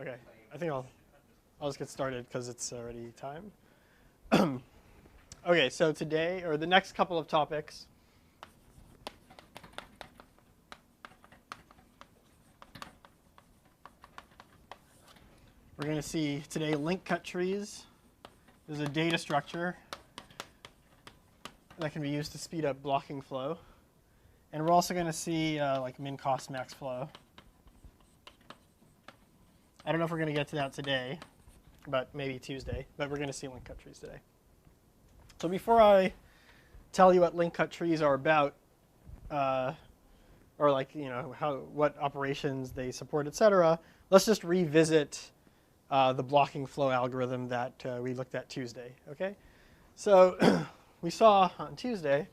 Okay, I think I'll just get started because it's already time. Okay, so today, or the next couple of topics, we're going to see today link cut trees. There's a data structure that can be used to speed up blocking flow. And we're also going to see like min, cost, max flow. I don't know if we're going to get to that today, but maybe Tuesday. But we're going to see link cut trees today. So before I tell you what link cut trees are about, or like what operations they support, etc., let's just revisit the blocking flow algorithm that we looked at Tuesday. Okay, so we saw on Tuesday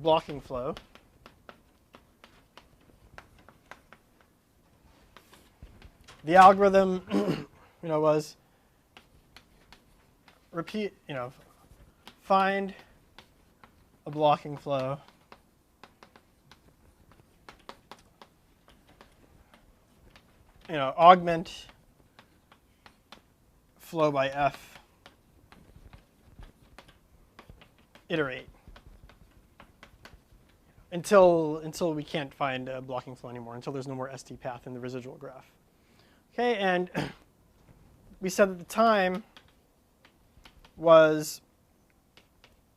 blocking flow. The algorithm, was find a blocking flow augment flow by f, iterate until we can't find a blocking flow anymore, until there's no more ST path in the residual graph. Okay, and we said that the time was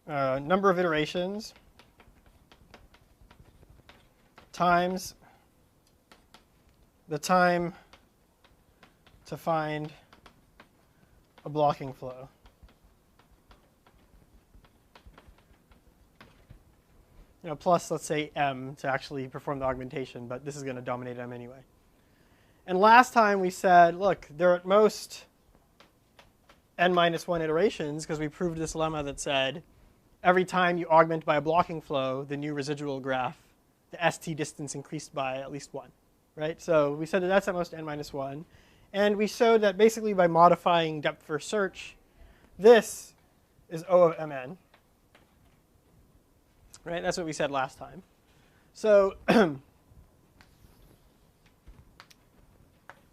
number of iterations times the time to find a blocking flow. Plus, let's say m to actually perform the augmentation, but this is going to dominate m anyway. And last time we said, look, there are at most n-1 iterations, because we proved this lemma that said every time you augment by a blocking flow, the new residual graph, the ST distance increased by at least 1. Right? So we said that that's at most n-1. And we showed that basically by modifying depth first search, this is O of mn. Right? That's what we said last time. So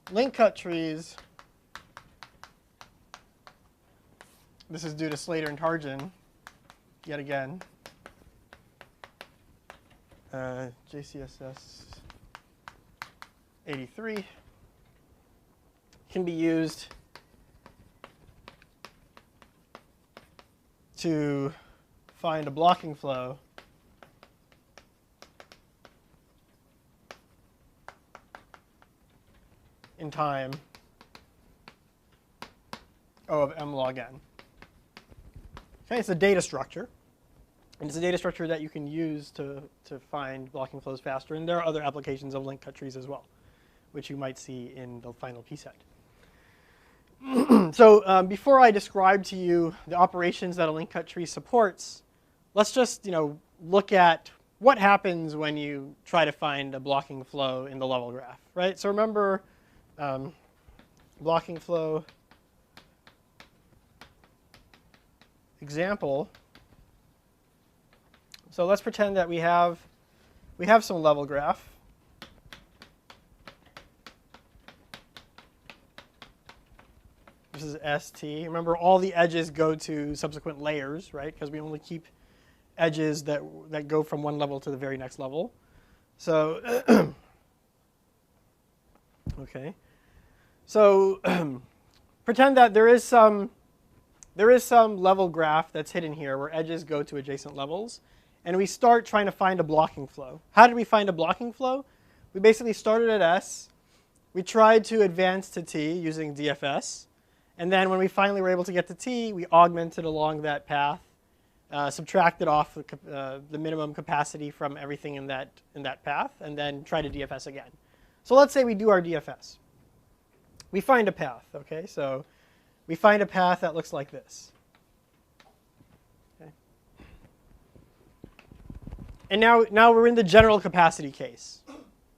link cut trees, this is due to Slater and Tarjan, yet again. JCSS 83 can be used to find a blocking flow in time O of m log n. Okay, it's a data structure. And it's a data structure that you can use to find blocking flows faster. And there are other applications of link cut trees as well, which you might see in the final p-set. So before I describe to you the operations that a link cut tree supports, let's just look at what happens when you try to find a blocking flow in the level graph. Right? So remember, blocking flow example. So let's pretend that we have some level graph. This is ST. Remember, all the edges go to subsequent layers, right? Because we only keep edges that go from one level to the very next level. So okay. So pretend that there is some level graph that's hidden here where edges go to adjacent levels. And we start trying to find a blocking flow. How did we find a blocking flow? We basically started at S. We tried to advance to T using DFS. And then when we finally were able to get to T, we augmented along that path, subtracted off the minimum capacity from everything in that path, and then tried to DFS again. So let's say we do our DFS. We find a path. Okay, so we find a path that looks like this. And now we're in the general capacity case.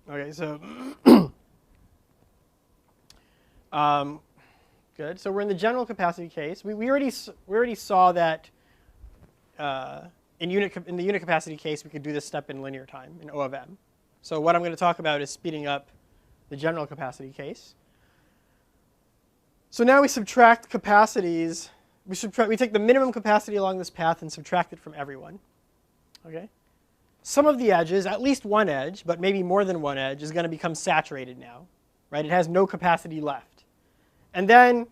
Okay, so good. So we're in the general capacity case. We already saw that in the unit capacity case we could do this step in linear time in O of m. So what I'm going to talk about is speeding up the general capacity case. So now we subtract capacities. We take the minimum capacity along this path and subtract it from everyone. Okay? Some of the edges, at least one edge, but maybe more than one edge, is going to become saturated now. Right? It has no capacity left. And then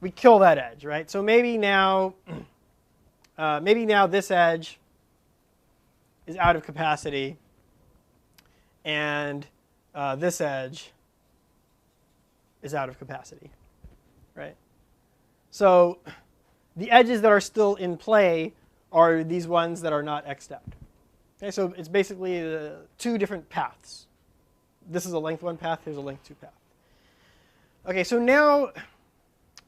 we kill that edge. Right? So maybe now this edge is out of capacity, and this edge is out of capacity. Right? So the edges that are still in play are these ones that are not x'd out. Okay, so it's basically two different paths. This is a length 1 path, here's a length 2 path. Okay, so now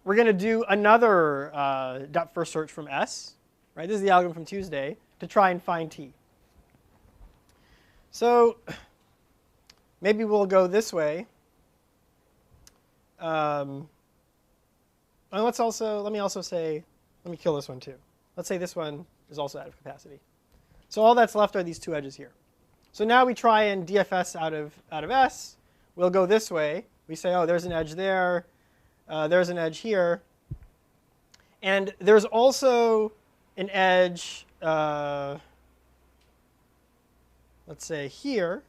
we're going to do another dot first search from S. Right? This is the algorithm from Tuesday to try and find T. So maybe we'll go this way. And let me kill this one too. Let's say this one is also out of capacity. So all that's left are these two edges here. So now we try and DFS out of S. We'll go this way. We say, oh, there's an edge there. There's an edge here. And there's also an edge, let's say here.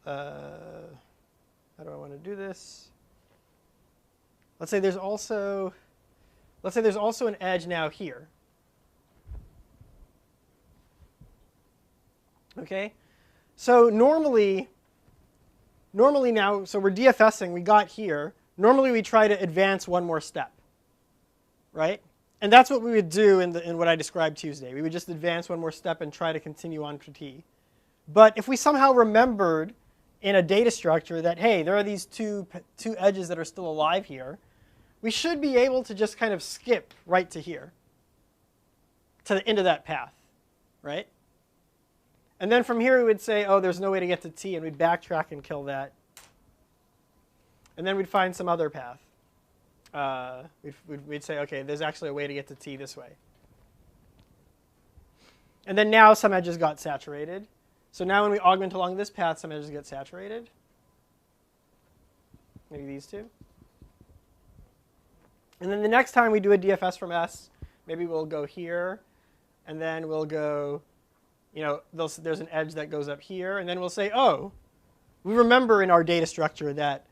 How do I want to do this? Let's say there's also an edge now here. Okay? So normally now, so we're DFSing, we got here. Normally we try to advance one more step. Right? And that's what we would do in what I described Tuesday. We would just advance one more step and try to continue on to T. But if we somehow remembered in a data structure that, hey, there are these two edges that are still alive here, we should be able to just kind of skip right to here, to the end of that path, right? And then from here we would say, oh, there's no way to get to T, and we'd backtrack and kill that. And then we'd find some other path. We'd say, okay, there's actually a way to get to T this way. And then now some edges got saturated. So now when we augment along this path, some edges get saturated. Maybe these two. And then the next time we do a DFS from S, maybe we'll go here, and then we'll go, there's an edge that goes up here, and then we'll say, oh, we remember in our data structure that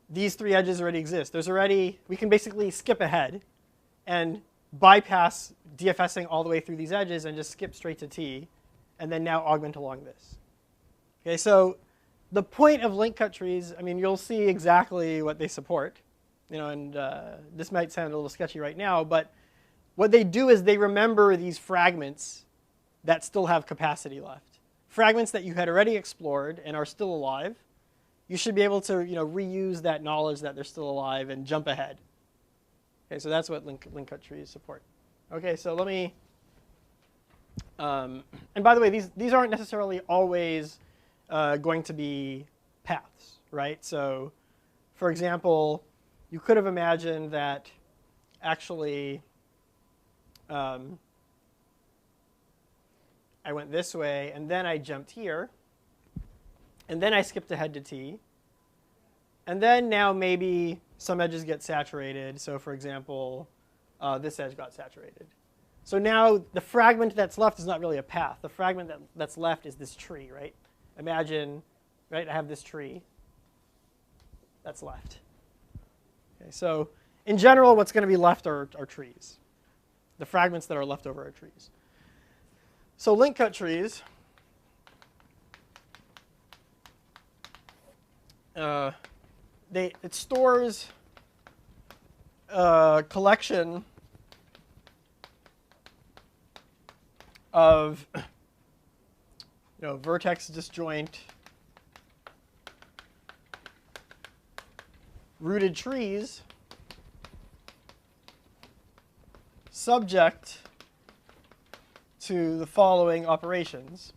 these three edges already exist. We can basically skip ahead and bypass DFSing all the way through these edges and just skip straight to T, and then now augment along this. Okay, so the point of link cut trees, you'll see exactly what they support. And this might sound a little sketchy right now, but what they do is they remember these fragments that still have capacity left. Fragments that you had already explored and are still alive. You should be able to reuse that knowledge that they're still alive and jump ahead. Okay, so that's what link cut trees support. Okay, so let me, and by the way, these aren't necessarily always going to be paths, right? So for example, you could have imagined that actually I went this way, and then I jumped here, and then I skipped ahead to T, and then now maybe some edges get saturated. So for example, this edge got saturated. So now the fragment that's left is not really a path. The fragment that's left is this tree, right? Imagine, right, I have this tree that's left. Okay, so in general, what's going to be left are trees. The fragments that are left over are trees. So link cut trees, it stores a collection of vertex disjoint rooted trees subject to the following operations.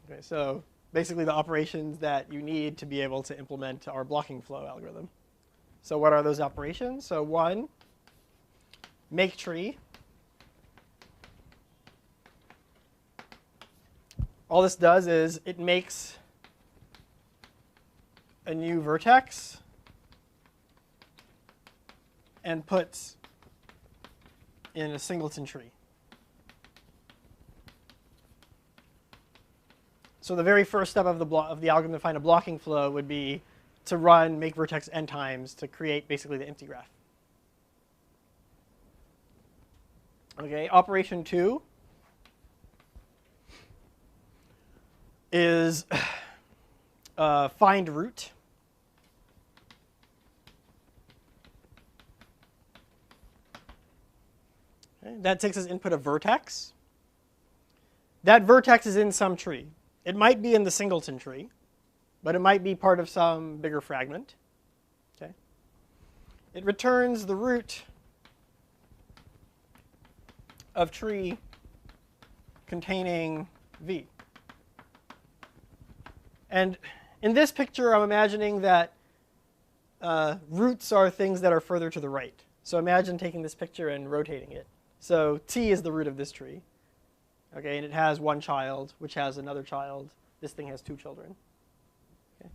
Okay, so basically the operations that you need to be able to implement our blocking flow algorithm. So what are those operations? So one, make tree. all this does is it makes a new vertex and puts in a singleton tree. So the very first step of the algorithm to find a blocking flow would be to run make vertex n times to create basically the empty graph. Okay, operation 2 is find root. Okay, that takes as input a vertex. That vertex is in some tree. It might be in the singleton tree, but it might be part of some bigger fragment. Okay. It returns the root of tree containing V. And in this picture, I'm imagining that roots are things that are further to the right. So imagine taking this picture and rotating it. So T is the root of this tree. Okay, and it has one child, which has another child. This thing has 2 children. Okay.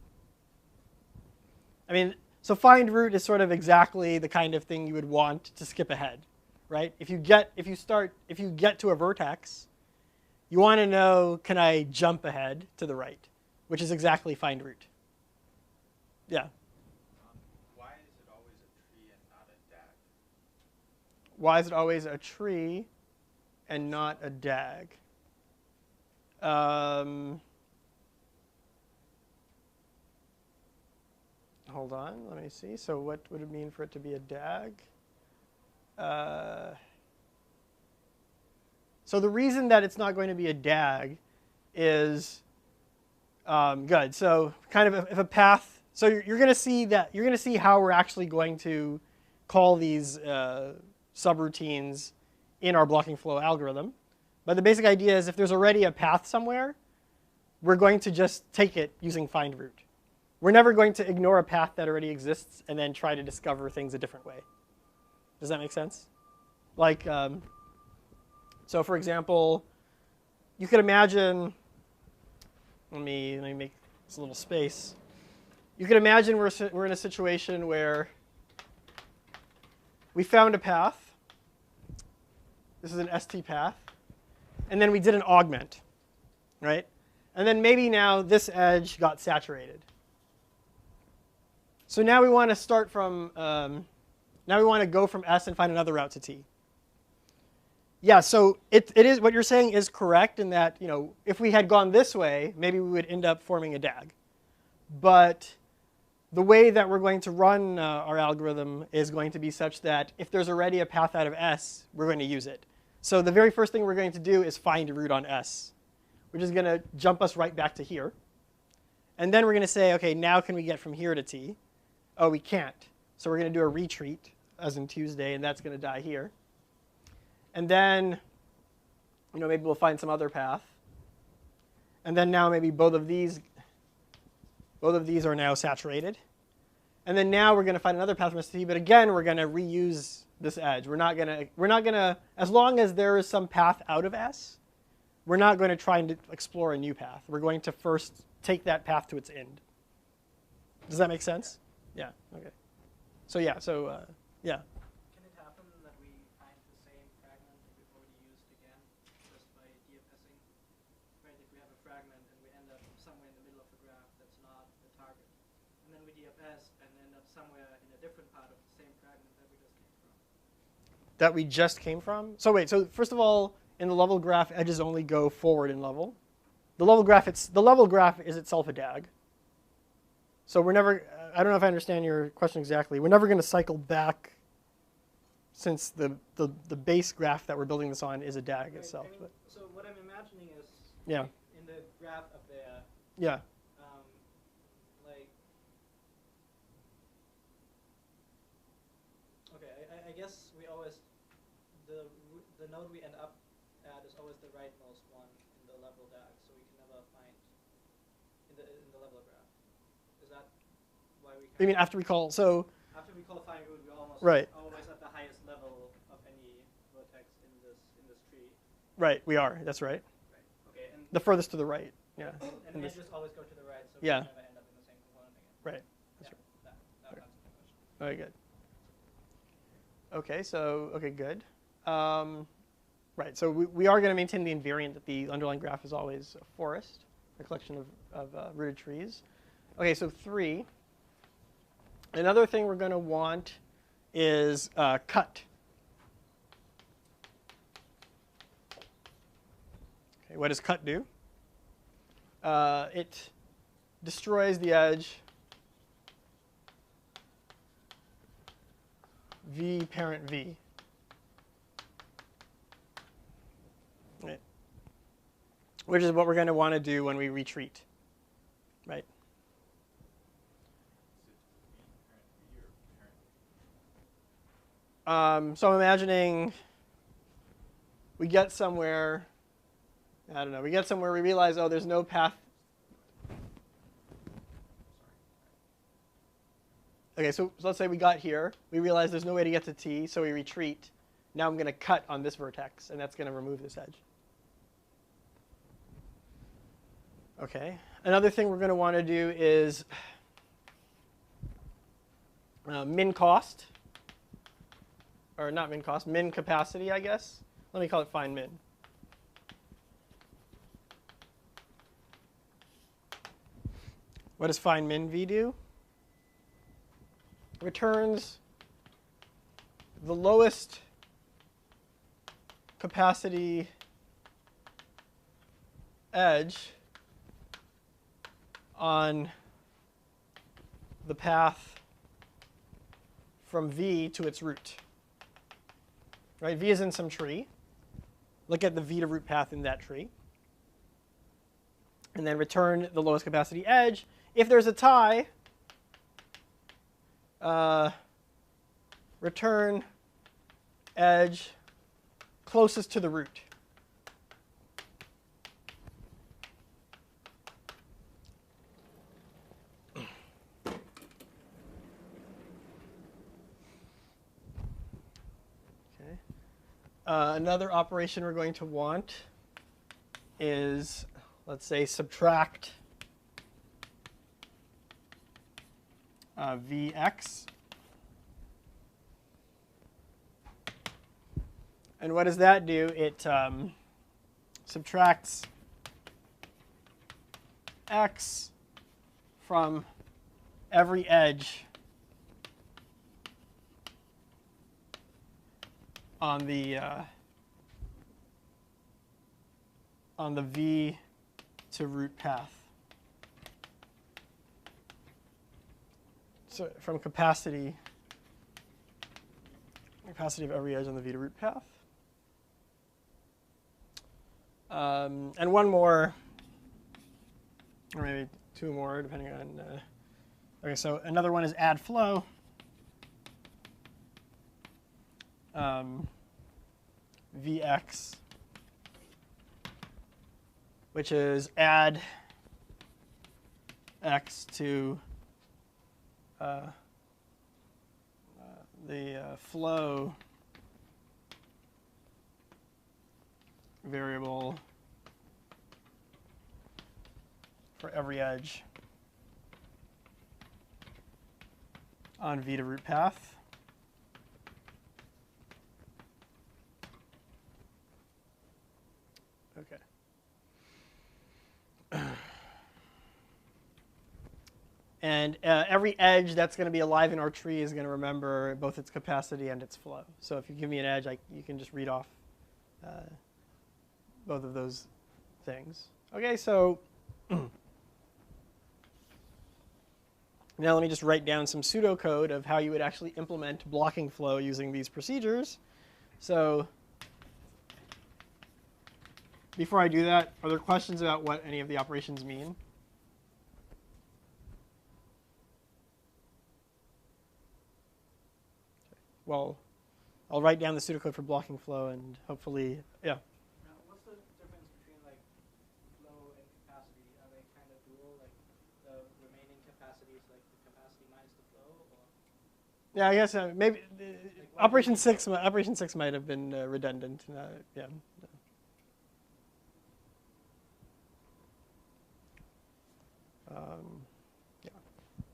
I mean, so find root is sort of exactly the kind of thing you would want to skip ahead, right? If you get to a vertex, you want to know, can I jump ahead to the right, which is exactly find root. Yeah. Why is it always a tree and not a DAG? Why is it always a tree and not a DAG? Hold on, let me see. So what would it mean for it to be a DAG? So the reason that it's not going to be a DAG is good. So kind of if a path. So you're going to see that you're going to see how we're actually going to call these subroutines in our blocking flow algorithm. But the basic idea is if there's already a path somewhere, we're going to just take it using find root. We're never going to ignore a path that already exists and then try to discover things a different way. Does that make sense? Like, so for example, you could imagine, let me make this little space. You could imagine we're in a situation where we found a path. This is an ST path. And then we did an augment, right? And then maybe now this edge got saturated. So now we want to start from, now we want to go from S and find another route to T. Yeah, so it is, what you're saying is correct in that, you know, if we had gone this way, maybe we would end up forming a DAG. But the way that we're going to run our algorithm is going to be such that if there's already a path out of S, we're going to use it. So the very first thing we're going to do is find a root on S, which is going to jump us right back to here. And then we're going to say, OK, now can we get from here to T? Oh, we can't. So we're going to do a retreat, as in Tuesday, and that's going to die here. And then, you know, maybe we'll find some other path. And then now maybe both of these are now saturated. And then now we're going to find another path from S to T, but again, we're going to reuse this edge. We're not going to, as long as there is some path out of S, we're not going to try and explore a new path. We're going to first take that path to its end. Does that make sense? Yeah. Okay. So yeah. Yeah. Can it happen that we find the same fragment that we've already used again, just by DFSing? Right. If we have a fragment and we end up somewhere in the middle of the graph that's not the target, and then we DFS and end up somewhere in a different part of the same fragment that we just came from. That we just came from. So wait. So first of all, in the level graph, edges only go forward in level. The level graph is itself a DAG. So we're never, I don't know if I understand your question exactly. We're never going to cycle back since the base graph that we're building this on is a DAG itself. I mean, so what I'm imagining is yeah. In the graph up there, yeah. like, okay, I guess we always, the node we end up at is always the rightmost one in the level DAG, so we can never find in the level graph. Is that why we? You mean after we call After we call find root, we're almost right. always at the highest level of any vertex in this tree. Right, we are. That's right. Right. Okay, and The furthest to the right. Yeah. And In this- edges always go to the right, so Yeah. we never end up in the same component again. Right. Yeah, That's that answers my question. Very good. Okay, so, okay, good. Right, so we are going to maintain the invariant that the underlying graph is always a forest, a collection of rooted trees. Okay, so 3. Another thing we're going to want is cut. Okay, what does cut do? It destroys the edge v parent v. Right. Which is what we're going to want to do when we retreat. Right? So I'm imagining we get somewhere, I don't know, we get somewhere, we realize, oh, there's no path. Okay, so let's say we got here. We realize there's no way to get to T, so we retreat. Now I'm going to cut on this vertex, and that's going to remove this edge. Okay. Another thing we're going to want to do is min cost. Or not min cost, min capacity, I guess. Let me call it find min. What does find min v do? Returns the lowest capacity edge on the path from V to its root. Right? V is in some tree. Look at the V to root path in that tree. And then return the lowest capacity edge. If there's a tie, return edge closest to the root. Okay. Another operation we're going to want is, let's say, subtract Vx. And what does that do? It subtracts x from every edge on the V to root path. So from capacity of every edge on the V to root path. And one more, or maybe two more, depending on. Okay, so another one is add flow. Vx, which is add x to the flow variable for every edge on V to root path. Okay. And every edge that's going to be alive in our tree is going to remember both its capacity and its flow. So if you give me an edge, you can just read off both of those things. Okay, so now let me just write down some pseudocode of how you would actually implement blocking flow using these procedures. So before I do that, are there questions about what any of the operations mean? Well, I'll write down the pseudocode for blocking flow and hopefully, yeah. Now, what's the difference between like flow and capacity? Are they kind of dual? Like the remaining capacity is like the capacity minus the flow, or? Yeah, I guess maybe Operation 6 might have been redundant. Yeah.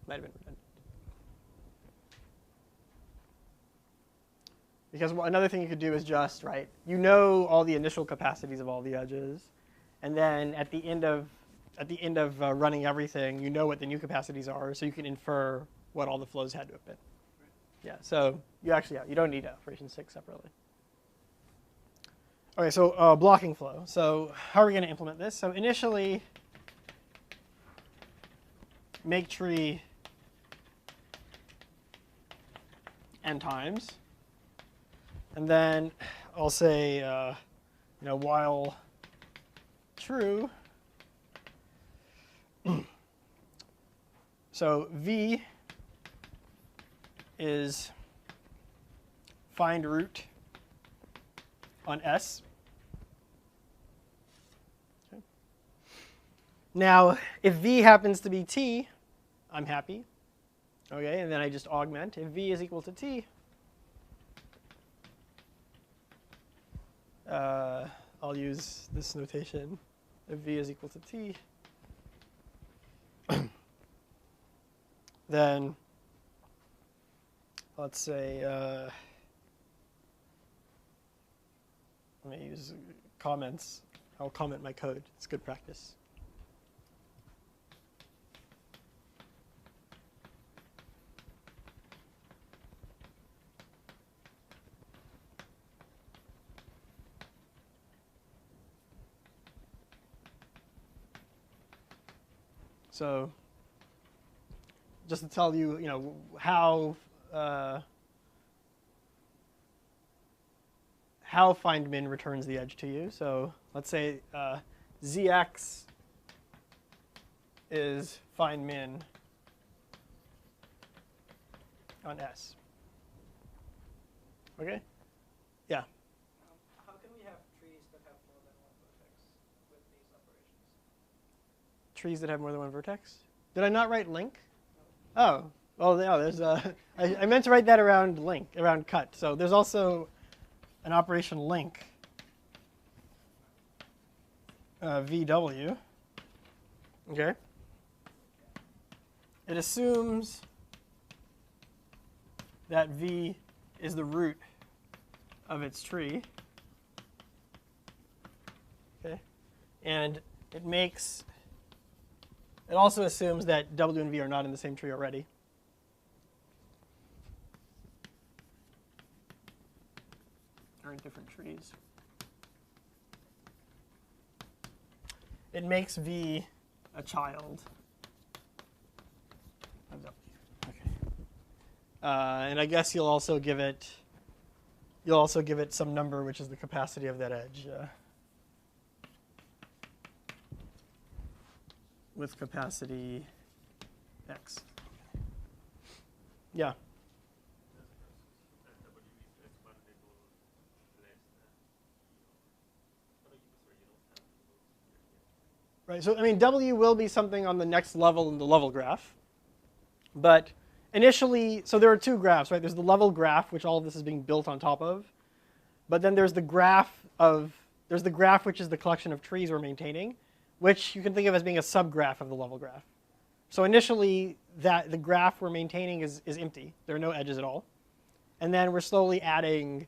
Might have been redundant. Because another thing you could do is just, right, you know all the initial capacities of all the edges, and then at the end of running everything, you know what the new capacities are, so you can infer what all the flows had to have been. Yeah, so you actually you don't need operation 6 separately. Okay, so blocking flow. So how are we going to implement this? So initially, make tree n times, and then I'll say while true. So V is find root on S. Okay. Now, if V happens to be T, I'm happy. Okay, and then I just augment. If V is equal to T, I'll use this notation. If V is equal to T, then let's say, let me use comments. I'll comment my code. It's good practice. So just to tell you, how find min returns the edge to you. So let's say Zx is find min on S. Okay? Yeah. How can we have trees that have more than one vertex with these operations? Trees that have more than one vertex? Did I not write link? Oh, well, yeah, there's I meant to write that around link, around cut. So there's also an operation link, VW. Okay. It assumes that V is the root of its tree. Okay. And it also assumes that W and V are not in the same tree already. Are in different trees. It makes V a child of W. Okay. And I guess you'll also give it some number, which is the capacity of that edge. With capacity X. Yeah. Right, so I mean, W will be something on the next level in the level graph. But initially, so there are two graphs, right? There's the level graph, which all of this is being built on top of. But then there's the graph which is the collection of trees we're maintaining, which you can think of as being a subgraph of the level graph. So initially, the graph we're maintaining is empty. There are no edges at all. And then we're slowly adding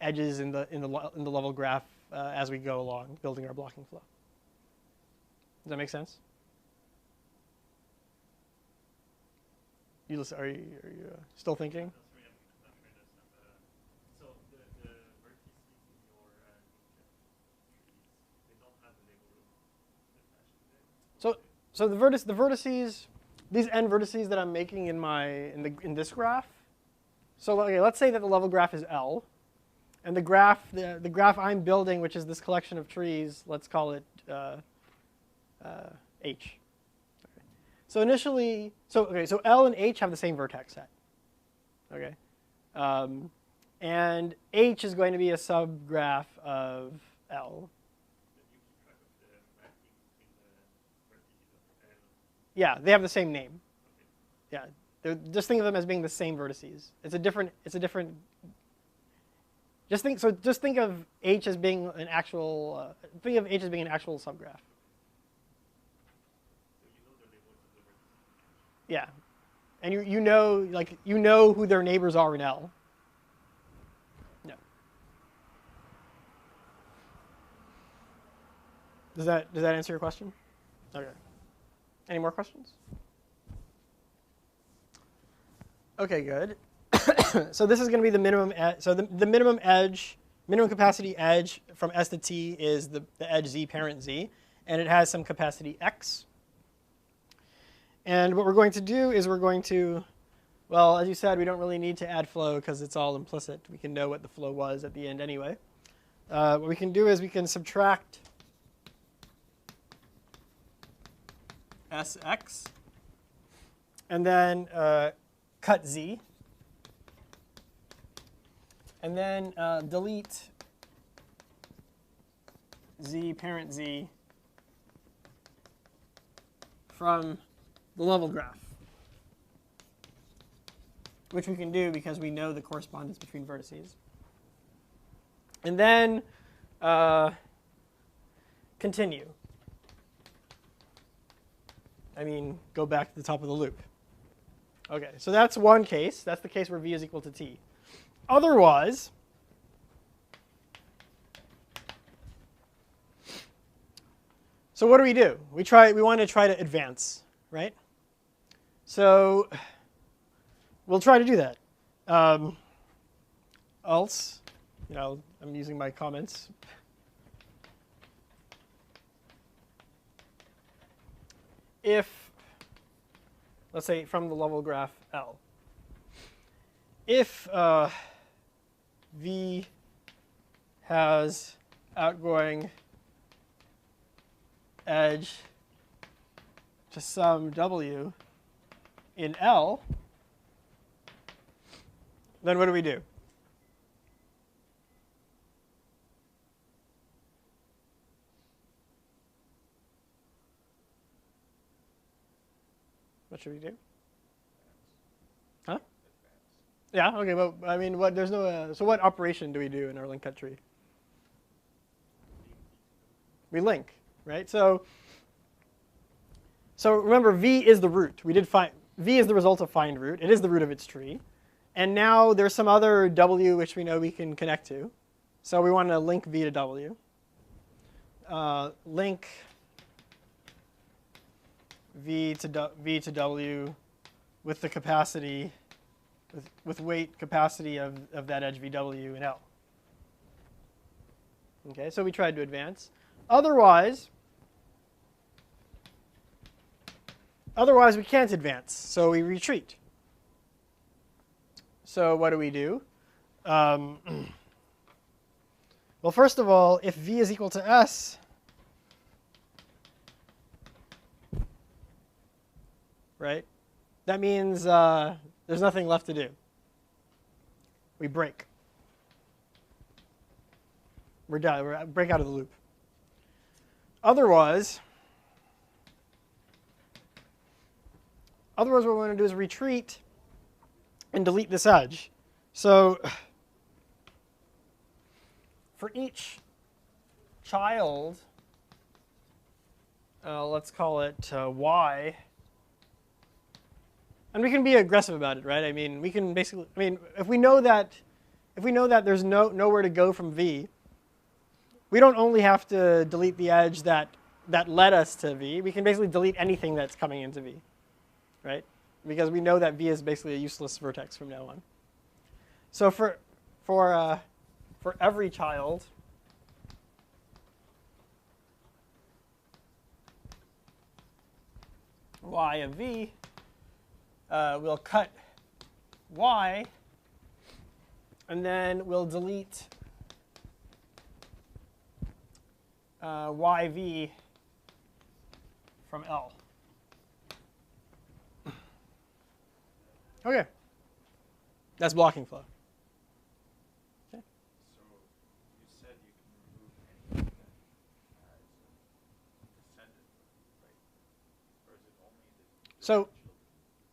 edges in the level graph as we go along, building our blocking flow. Does that make sense? Are you still thinking? So the vertices in your trees, they don't have the label attached to them. So the vertices, these n vertices that I'm making in this graph. So okay, let's say that the level graph is L, and the graph I'm building, which is this collection of trees, let's call it H. Okay. So initially, so L and H have the same vertex set. Okay, and H is going to be a subgraph of L. Yeah, they have the same name. Yeah, just think of them as being the same vertices. It's a different. Just think of H as being an actual. Think of H as being an actual subgraph. So you know the labels of the vertices. Yeah. And you know, like, you know who their neighbors are in L. No. Does that answer your question? Okay. Any more questions? Okay, good. So this is going to be the minimum. So the minimum edge, minimum capacity edge from S to T is the edge Z parent Z, and it has some capacity X. And what we're going to do is we're going to, well, as you said, we don't really need to add flow because it's all implicit. We can know what the flow was at the end anyway. What we can do is we can subtract Sx, and then cut Z, and then delete Z parent Z from the level graph, which we can do because we know the correspondence between vertices. And then continue. I mean, go back to the top of the loop. Okay, so that's one case. That's the case where V is equal to T. Otherwise, so what do? We want to try to advance, right? So we'll try to do that. Else, I'm using my comments. If, let's say from the level graph L, if V has outgoing edge to some W in L, then what do? What should we do? Huh? Yeah. Okay. Well, I mean, what? There's no. So what operation do we do in our link cut tree? We link, right? So remember, V is the root. We did find V is the result of find root. It is the root of its tree, and now there's some other W which we know we can connect to. So we want to link V to W. Link V to W with the capacity, with weight capacity of that edge VW in L. Okay, so we tried to advance. Otherwise we can't advance, so we retreat. So what do? Well, first of all, if V is equal to S, right, that means there's nothing left to do. We break. We're done. We break out of the loop. Otherwise, what we want to do is retreat and delete this edge. So for each child, let's call it Y, and we can be aggressive about it, right? I mean, we can basically, if we know that there's nowhere to go from V, we don't only have to delete the edge that led us to V. We can basically delete anything that's coming into V, right? Because we know that V is basically a useless vertex from now on. So for every child, Y of V, we'll cut Y, and then we'll delete YV from L. Okay. That's blocking flow. Okay. So you said you can remove anything that has descended, right? Or is it only the So, children?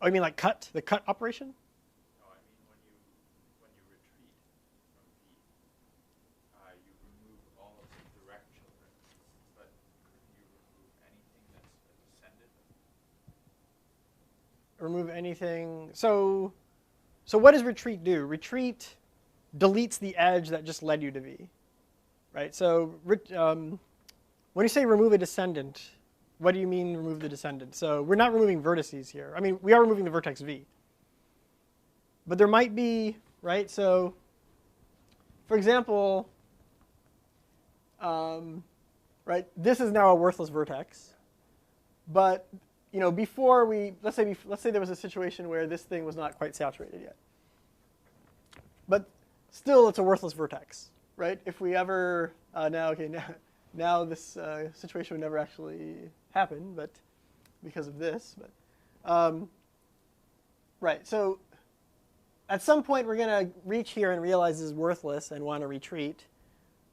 oh, you mean like cut? The cut operation? No, I mean when you retreat from V, you remove all of the direct children, but couldn't you remove anything that's a descendant? remove anything. So what does retreat do? Retreat deletes the edge that just led you to V, right? So when you say remove a descendant, what do you mean remove the descendant? So we're not removing vertices here. I mean, we are removing the vertex V. But there might be, right? So for example, right, this is now a worthless vertex. But before let's say there was a situation where this thing was not quite saturated yet. But still, it's a worthless vertex, right? If we ever now this situation would never actually happen, but because of this. But right, so at some point we're going to reach here and realize this is worthless and want to retreat.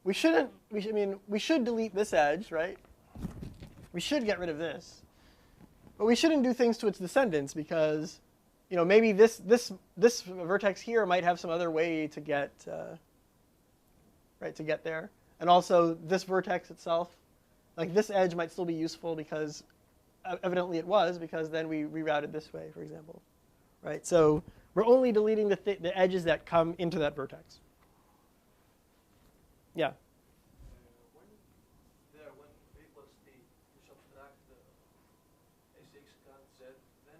We should delete this edge, right? We should get rid of this. But we shouldn't do things to its descendants because, maybe this vertex here might have some other way to get there. And also this vertex itself, like this edge might still be useful because evidently it was, because then we rerouted this way, for example, right? So we're only deleting the edges that come into that vertex. Yeah. When V equals T, you subtract the SX cut Z, then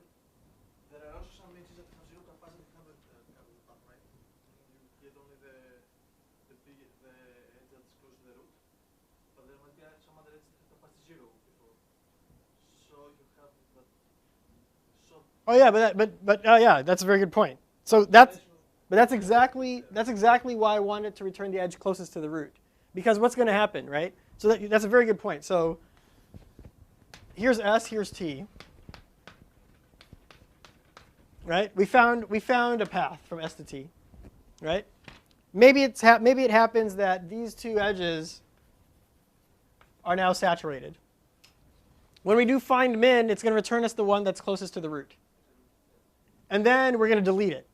there are also some edges that have zero capacity have the path, right? And you get only the edge that's close to the root, but there might be some other edge that have capacity zero before. So you have that. So Oh yeah, yeah, that's a very good point. So that's exactly why I wanted to return the edge closest to the root, because what's going to happen, right? So that's a very good point. So here's S, here's T, right? We found a path from S to T, right? Maybe it happens that these two edges are now saturated. When we do find min, it's going to return us the one that's closest to the root. And then we're going to delete it.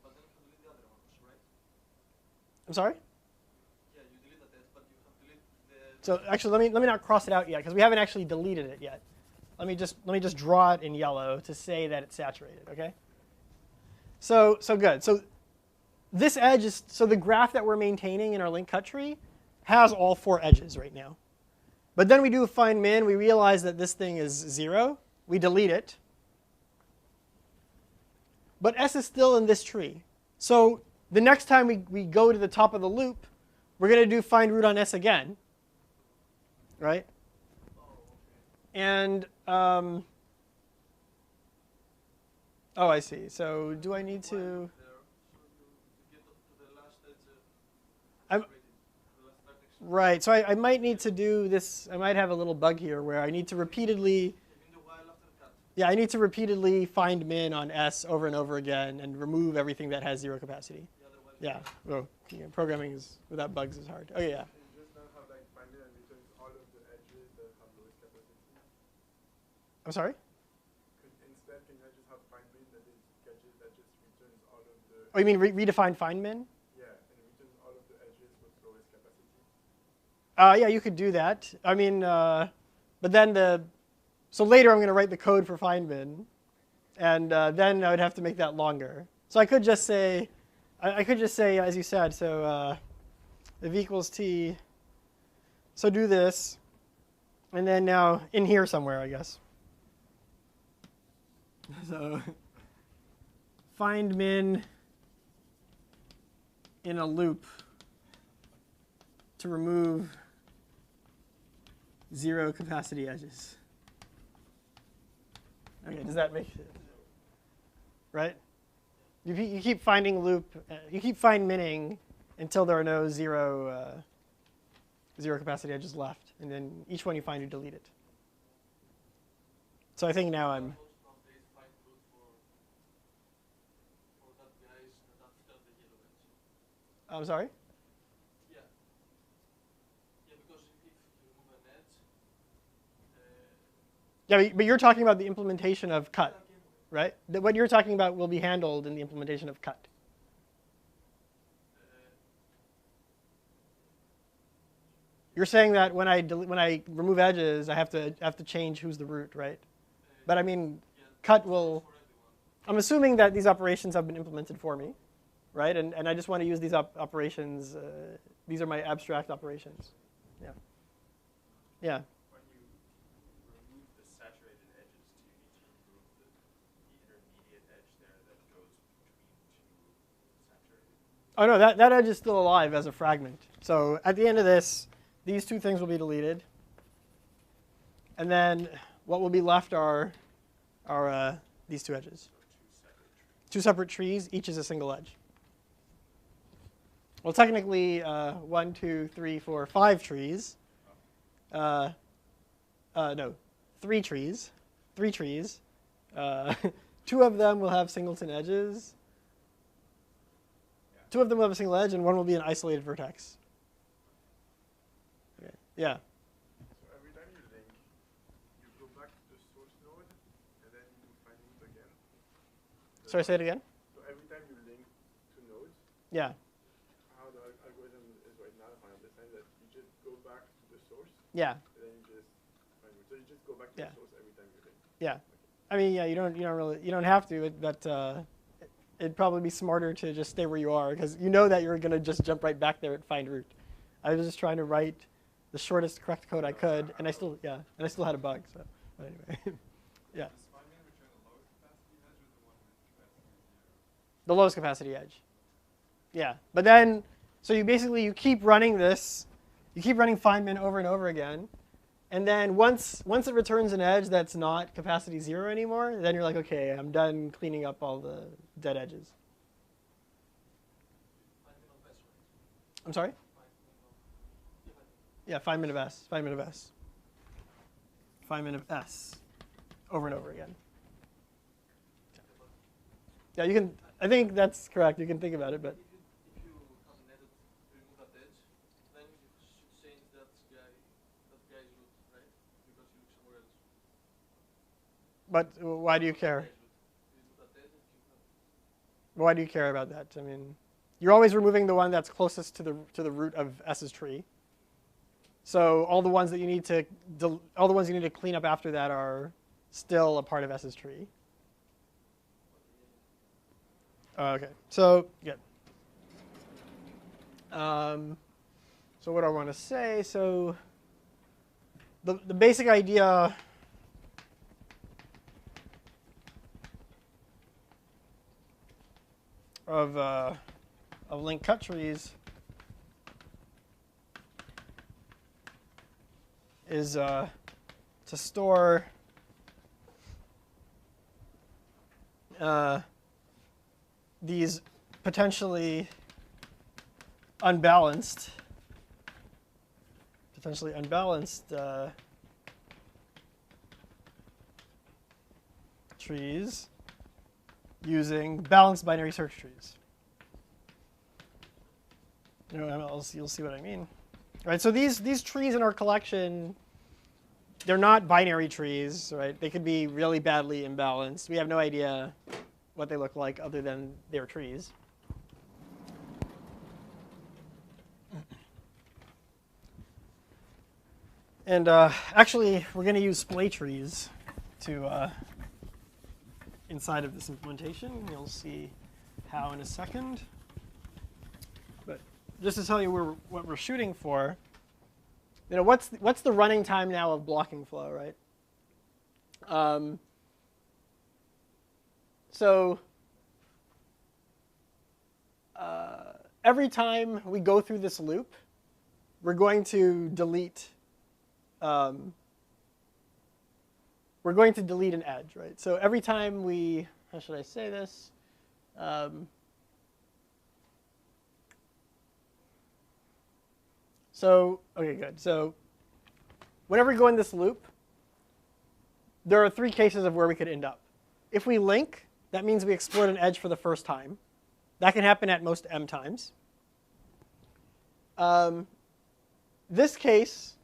but then you delete the other ones, right? I'm sorry? Yeah, you delete that edge, but you have to delete the. So actually, let me not cross it out yet, because we haven't actually deleted it yet. Let me just draw it in yellow to say that it's saturated, okay? So good. So this edge is, so the graph that we're maintaining in our link cut tree has all four edges right now. But then we do find min, we realize that this thing is 0. We delete it. But S is still in this tree. So the next time we go to the top of the loop, we're going to do find root on S again, right? And, oh, I see. So do I need to? There, so you get to the last edge. I'm, The last vertex. right. So I might need to do this. I might have a little bug here where I need to repeatedly. You mean the while after cut. Yeah, I need to repeatedly find min on S over and over again and remove everything that has 0 capacity. Yeah, otherwise. Yeah. Well, programming without bugs is hard. Oh yeah. You just now have like find it and returns all of the edges that have lowest capacity. I'm sorry. Instead, can you just have find min that just returns all of the Oh, you mean redefine find min? yeah, and it returns all of the edges with lowest capacity? Yeah, you could do that. I mean, but then so later I'm going to write the code for find min, and then I would have to make that longer. So I could just say, as you said, so if equals T, so do this, and then now in here somewhere, I guess. So find min in a loop to remove 0 capacity edges. Okay, does that make sense? Right? You keep finding loop, you keep find minning until there are no 0 capacity edges left, and then each one you find, you delete it. So I think now I'm. Find root for that guys that after the yellow edge. I'm sorry? Yeah. Yeah, because if you remove an edge. Yeah, but you're talking about the implementation of cut, right? What you're talking about will be handled in the implementation of cut. You're saying that when I remove edges, I have to change who's the root, right? But I mean, Yeah, cut will. for everyone. I'm assuming that these operations have been implemented for me, right? And I just want to use these operations. These are my abstract operations. Yeah. Yeah. When you remove the saturated edges, do you need to remove the intermediate edge there that goes between two saturated? Oh no, that edge is still alive as a fragment. So at the end of this, these two things will be deleted. And then what will be left are these two edges. Two separate trees, each is a single edge. Well, technically, 1, 2, 3, 4, 5 trees. No, 3 trees. 3 trees. 2 of them will have singleton edges. 2 of them will have a single edge, and 1 will be an isolated vertex. Okay. Yeah. So every time you link, you go back to the source node, and then you find root again. Sorry, say it again? So every time you link to nodes, Yeah. how the algorithm is right now, if I understand that you just go back to the source, Yeah. and then you just find root. So you just go back to Yeah. the source every time you link. Yeah. I mean, yeah, you don't have to, but it'd probably be smarter to just stay where you are, because you know that you're going to just jump right back there and find root. I was just trying to write the shortest correct code I could, and I still had a bug. So, but anyway, yeah. Does Feynman return the lowest capacity edge or the one with capacity 0? The lowest capacity edge. Yeah, but then, so you keep running this, you keep running Feynman over and over again, and then once it returns an edge that's not capacity 0 anymore, then you're like, okay, I'm done cleaning up all the dead edges. I'm sorry? Yeah, Feynman of S. Feynman of S. Feynman of S. Over and over again. Yeah, you can. I think that's correct. You can think about it, but If you have netted remove that edge, then you should change that guy's root, right? Because you look somewhere else. but why do you care? Remove that edge and keep that. Why do you care about that? I mean, you're always removing the one that's closest to the root of S's tree. So all the ones that you need to clean up after that are still a part of S's tree. Okay, so good. So what do I want to say? So the basic idea of linked cut trees is to store these potentially unbalanced trees using balanced binary search trees. You'll see what I mean. All right, so these trees in our collection, they're not binary trees, right? They could be really badly imbalanced. We have no idea what they look like other than they're trees. And actually, we're going to use splay trees to inside of this implementation. You'll see how in a second. But just to tell you what we're shooting for, what's the running time now of blocking flow, right? So every time we go through this loop, we're going to delete an edge, right? So every time how should I say this? Okay, good. So whenever we go in this loop, there are 3 cases of where we could end up. If we link, that means we exploit an edge for the first time. That can happen at most m times. This case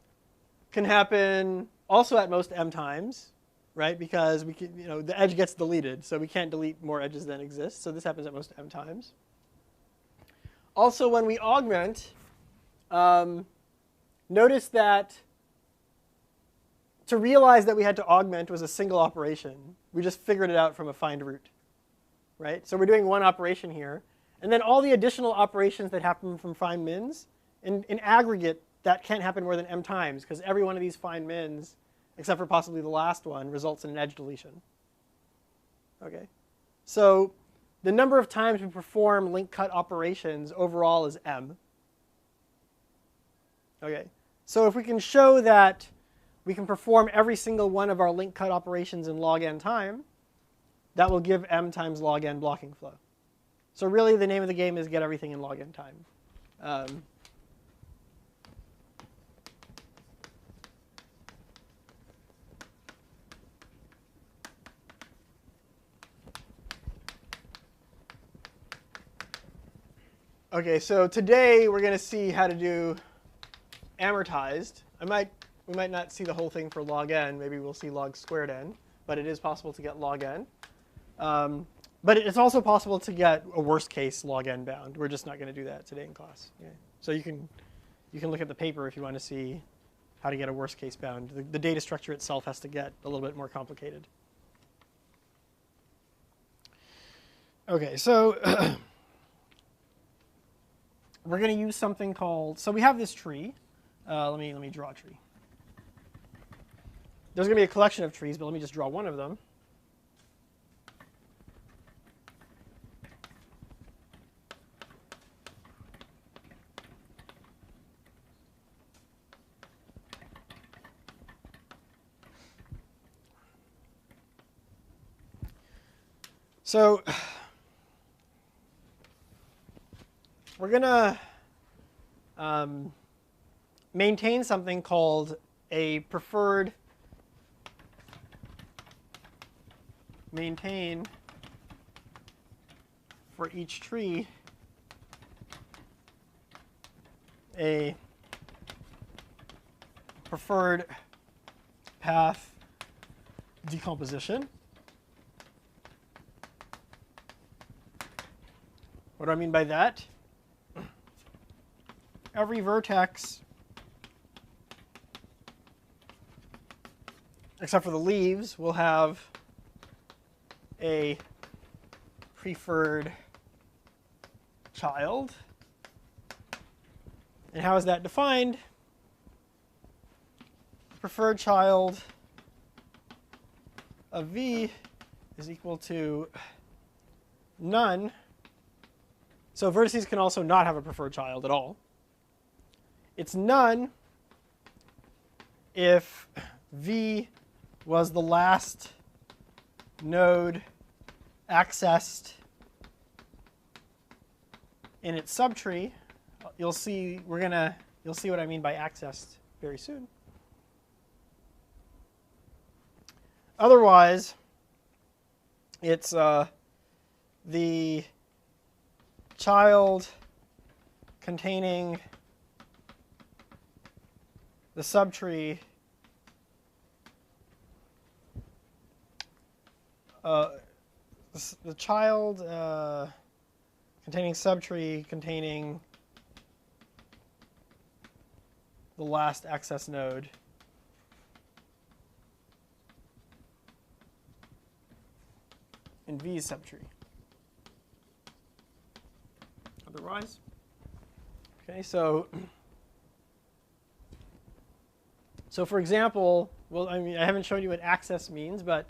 can happen also at most m times, right? Because the edge gets deleted, so we can't delete more edges than exist. So this happens at most m times. Also, when we augment, notice that to realize that we had to augment was a single operation. We just figured it out from a find root. right? So we're doing one operation here. And then all the additional operations that happen from find mins, in aggregate, that can't happen more than m times, because every one of these find mins, except for possibly the last one, results in an edge deletion. Okay, so the number of times we perform link cut operations overall is m. Okay, so if we can show that we can perform every single one of our link cut operations in log n time, that will give m times log n blocking flow. So really the name of the game is get everything in log n time. Okay, so today we're going to see how to do amortized. We might not see the whole thing for log n. Maybe we'll see log squared n, but it is possible to get log n. But it's also possible to get a worst case log n bound. We're just not going to do that today in class. Okay. So you can look at the paper if you want to see how to get a worst case bound. The data structure itself has to get a little bit more complicated. Okay, so we're going to use something called, so we have this tree. Let me draw a tree. There's going to be a collection of trees, but let me just draw one of them. So we're going to maintain something called a preferred maintain for each tree a preferred path decomposition. What do I mean by that? Every vertex, except for the leaves, will have a preferred child. And how is that defined? Preferred child of V is equal to none. So vertices can also not have a preferred child at all. It's none if V was the last node accessed in its subtree. You'll see what I mean by accessed very soon. Otherwise, it's the child containing the subtree the child containing subtree containing the last access node in V's subtree. Otherwise, okay, so for example, well, I mean, I haven't shown you what access means, but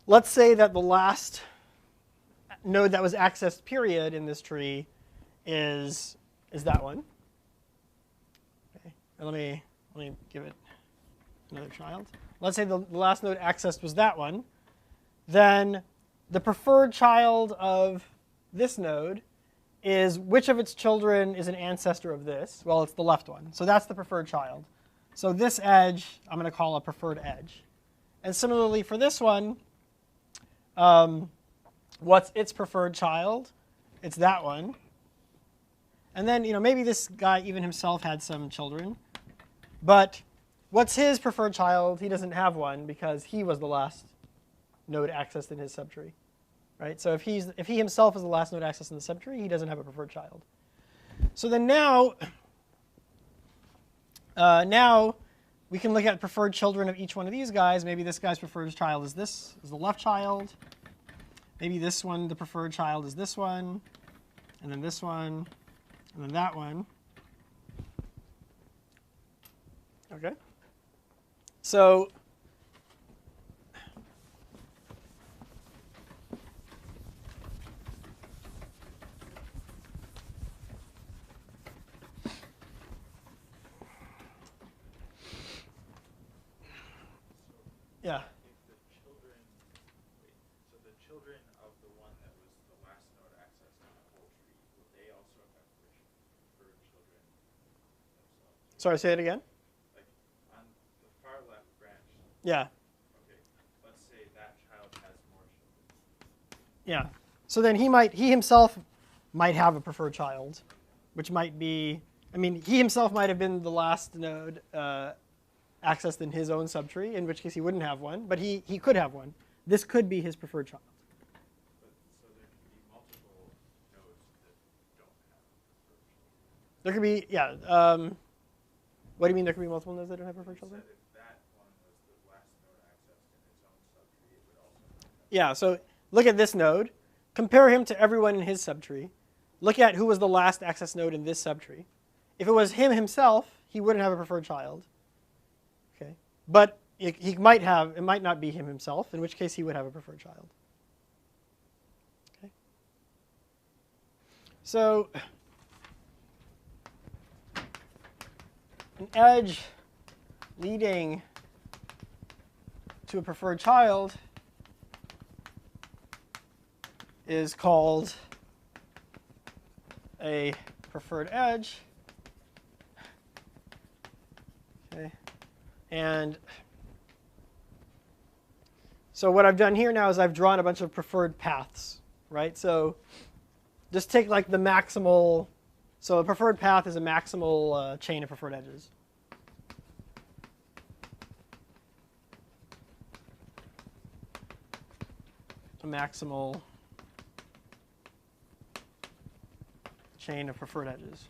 let's say that the last node that was accessed, period, in this tree is that one. Okay, and let me give it another child. Let's say the last node accessed was that one. Then the preferred child of this node is which of its children is an ancestor of this? Well, it's the left one. So that's the preferred child. So this edge, I'm going to call a preferred edge. And similarly for this one, what's its preferred child? It's that one. And then, maybe this guy even himself had some children. But what's his preferred child? He doesn't have one because he was the last node accessed in his subtree. Right? So if he himself is the last node accessed in the subtree, he doesn't have a preferred child. So then now we can look at preferred children of each one of these guys. Maybe this guy's preferred child is this, is the left child. Maybe this one, the preferred child is this one, and then this one, and then that one. Okay. So yeah. If the children, so the children of the one that was the last node access to the whole tree, will they also have preferred children themselves? Sorry, say it again. Like on the far left branch. Yeah. Okay, let's say that child has more children. Yeah. So then he himself might have a preferred child, which might be, I mean, he himself might have been the last node accessed in his own subtree, in which case he wouldn't have one, but he could have one. This could be his preferred child. But so there can be multiple nodes that don't have preferred children. There could be, yeah. What do you mean there could be multiple nodes that don't have preferred You children? said if that one was the last node accessed in its own subtree, it would also have. Yeah, so look at this node. Compare him to everyone in his subtree. Look at who was the last access node in this subtree. If it was him himself, he wouldn't have a preferred child. Okay, but he might have, it might not be him himself, in which case he would have a preferred child. Okay. So an edge leading to a preferred child is called a preferred edge. Okay. And so what I've done here now is I've drawn a bunch of preferred paths, right? So just take like the maximal, so a preferred path is a maximal chain of preferred edges. A maximal chain of preferred edges.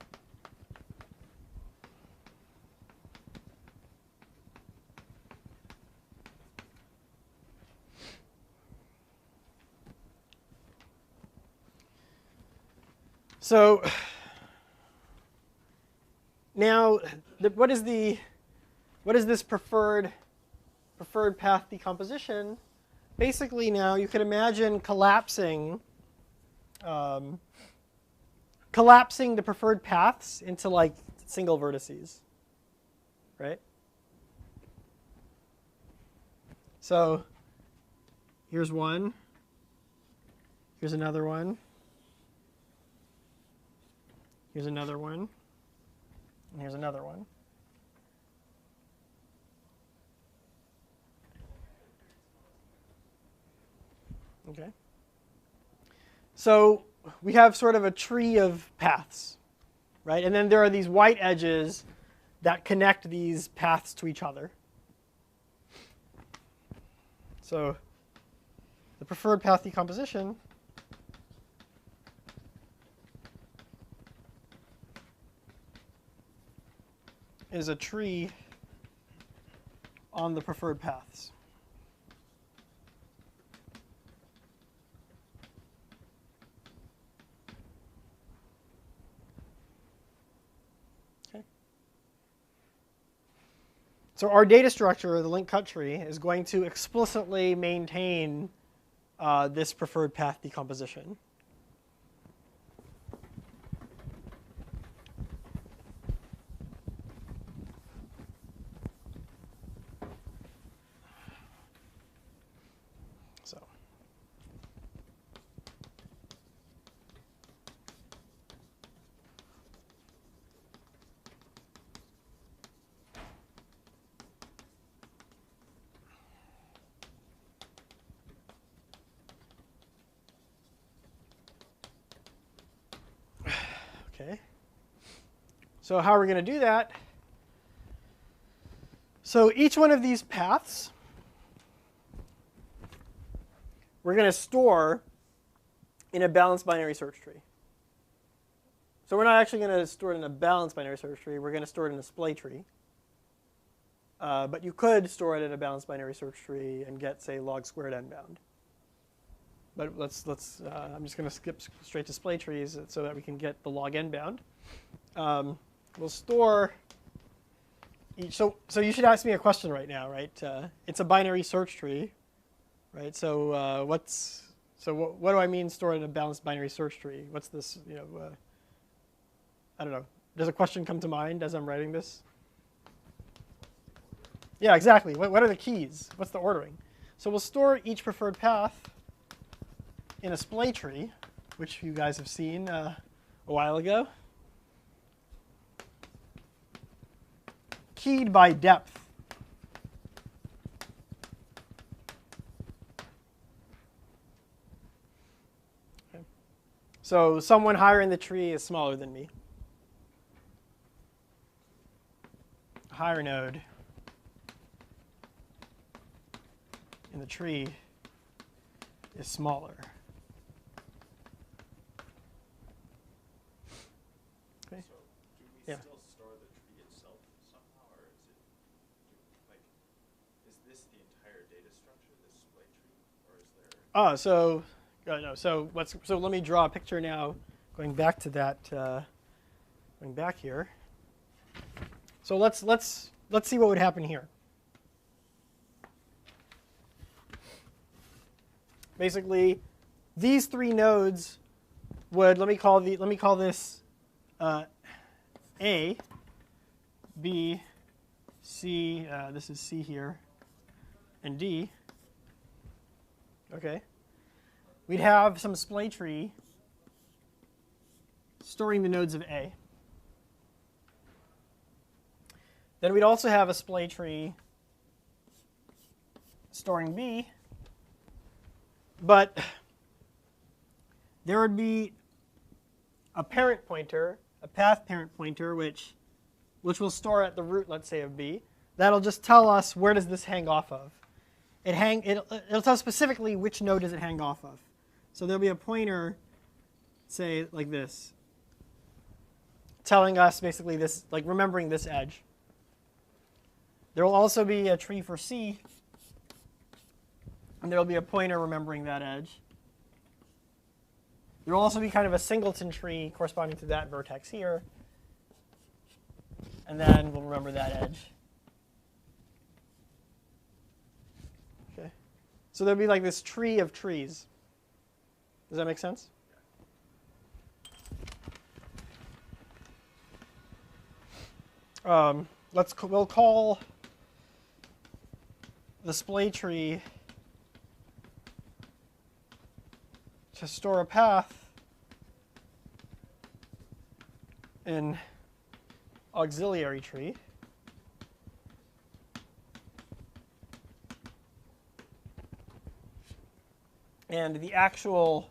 So now, what is this preferred path decomposition? Basically, now you can imagine collapsing the preferred paths into like single vertices, right? So here's one. Here's another one. Here's another one. And here's another one. Okay. So we have sort of a tree of paths, right? And then there are these white edges that connect these paths to each other. So the preferred path decomposition is a tree on the preferred paths. Okay. So our data structure, the linked cut tree, is going to explicitly maintain this preferred path decomposition. Okay. So how are we going to do that? So each one of these paths, we're going to store in a balanced binary search tree. So we're not actually going to store it in a balanced binary search tree. We're going to store it in a splay tree. But you could store it in a balanced binary search tree and get, say, log squared n bound. But I'm just going to skip straight to splay trees so that we can get the log n bound. We'll store each. So you should ask me a question right now, right? It's a binary search tree, right? So what do I mean store in a balanced binary search tree? What's this? I don't know. Does a question come to mind as I'm writing this? Yeah, exactly. What are the keys? What's the ordering? So we'll store each preferred path in a splay tree, which you guys have seen a while ago, keyed by depth. Okay. So someone higher in the tree is smaller than me. A higher node in the tree is smaller. Okay. So do we Yeah. still store the tree itself somehow, or is it like is this the entire data structure, this splay tree, or is there? Oh, so let me draw a picture now. Going back to that, going back here. So let's see what would happen here. Basically, these three nodes would let me call this A, B, C. This is C here, and D. Okay. We'd have some splay tree storing the nodes of A. Then we'd also have a splay tree storing B. But there would be a parent pointer, a path parent pointer, which we'll store at the root, let's say, of B. That'll just tell us where does this hang off of. It'll tell us specifically which node does it hang off of. So there'll be a pointer, say, like this, telling us basically this, like remembering this edge. There will also be a tree for C, and there will be a pointer remembering that edge. There will also be kind of a singleton tree corresponding to that vertex here. And then we'll remember that edge. Okay. So there'll be like this tree of trees. Does that make sense? We'll call the splay tree to store a path in auxiliary tree. And the actual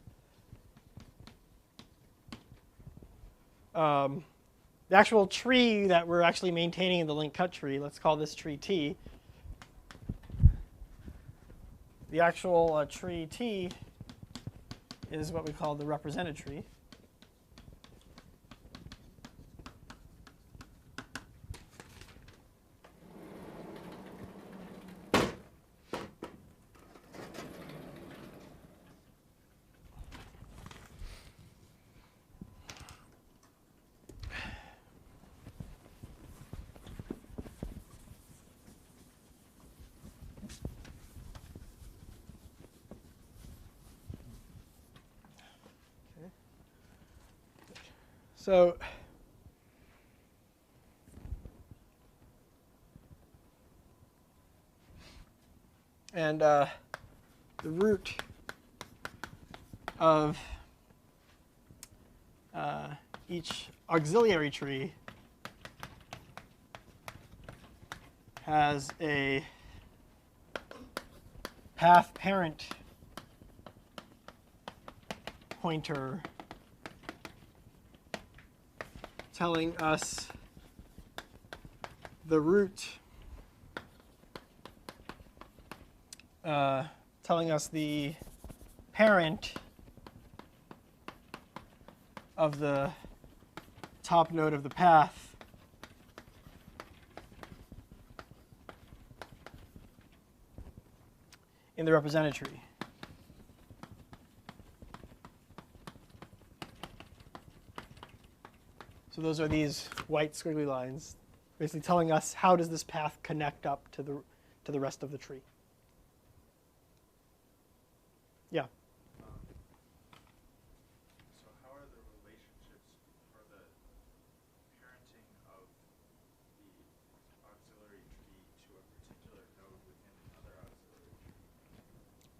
tree that we're actually maintaining in the link cut tree, let's call this tree T. The actual tree T is what we call the represented tree. So the root of each auxiliary tree has a path parent pointer telling us the root, telling us the parent of the top node of the path in the represented tree. So those are these white squiggly lines, basically telling us how does this path connect up to the rest of the tree. Yeah. So how are the relationships for the parenting of the auxiliary tree to a particular node within another auxiliary tree?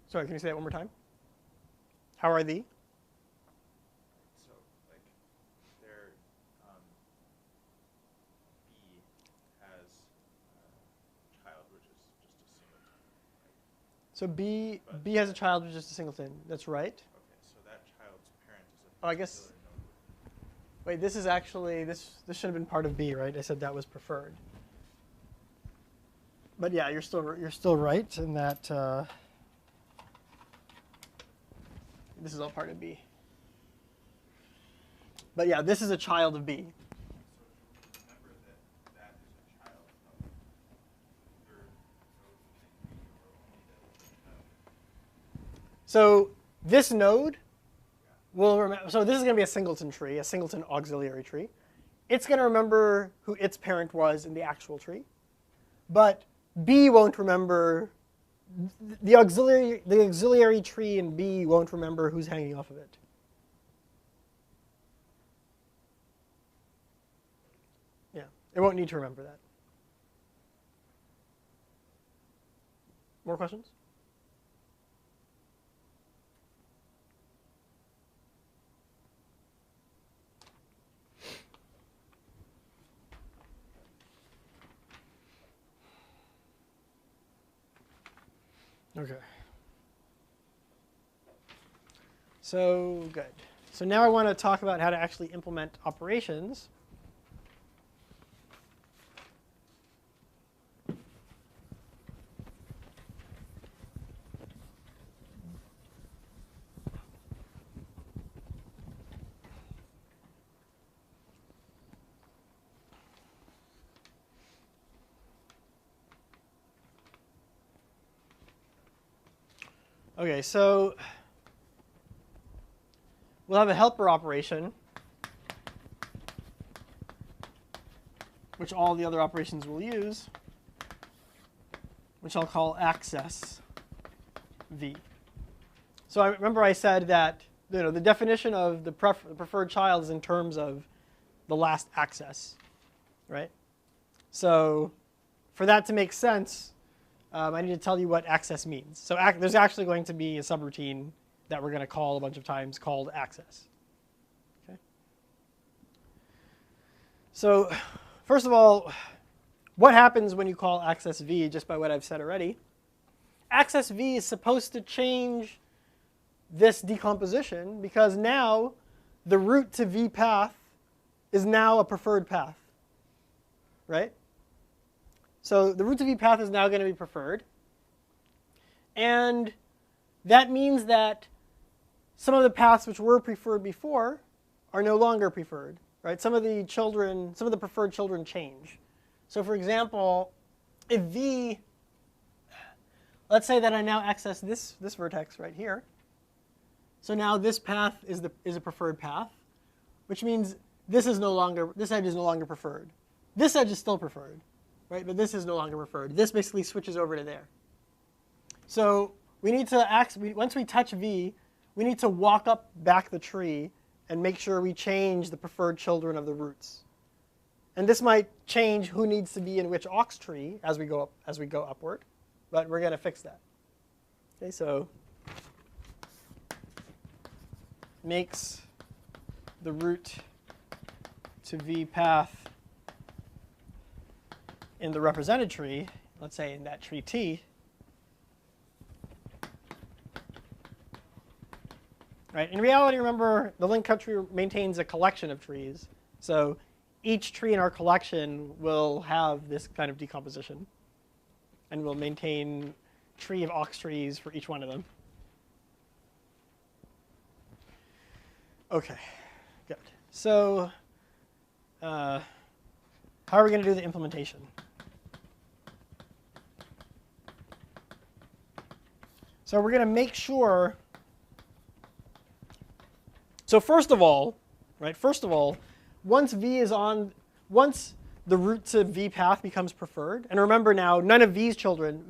Sorry, can you say that one more time? How are the? So, like, their B has a child, which is just a singleton, right? So B has a child with just a singleton. That's right. Okay, so that child's parent is a Oh, I guess. particular node. Wait, this is actually this should have been part of B, right? I said that was preferred. But yeah, you're still right in that this is all part of B. But yeah, this is a child of B. So should we remember that that is a child of either node within B or only that it's a child? So this node will remember. So this is going to be a singleton tree, a singleton auxiliary tree. It's going to remember who its parent was in the actual tree, but B won't remember. The auxiliary tree in B won't remember who's hanging off of it. Yeah, it won't need to remember that. More questions? Okay. So good. So now I want to talk about how to actually implement operations. Okay, so we'll have a helper operation, which all the other operations will use, which I'll call access v. So I remember I said that the definition of the preferred child is in terms of the last access, right? So for that to make sense, I need to tell you what access means. So there's actually going to be a subroutine that we're going to call a bunch of times called access. Okay. So first of all, what happens when you call access v, just by what I've said already? Access v is supposed to change this decomposition because now the route to v path is now a preferred path, right? So the route to v path is now going to be preferred. And that means that some of the paths which were preferred before are no longer preferred, right? Some of the preferred children change. So for example, if v, let's say that I now access this vertex right here. So now this path is a preferred path, which means this edge is no longer preferred. This edge is still preferred. Right, but this is no longer preferred. This basically switches over to there. So we need to once we touch v, we need to walk up back the tree and make sure we change the preferred children of the roots. And this might change who needs to be in which aux tree as we go upward, but we're going to fix that. Okay, so makes the route to v path in the represented tree, let's say in that tree T, right? In reality, remember, the linked tree maintains a collection of trees. So each tree in our collection will have this kind of decomposition. And we'll maintain tree of aux trees for each one of them. OK, good. So how are we going to do the implementation? So we're going to make sure. So first of all, once the root to V path becomes preferred, and remember now, none of V's children,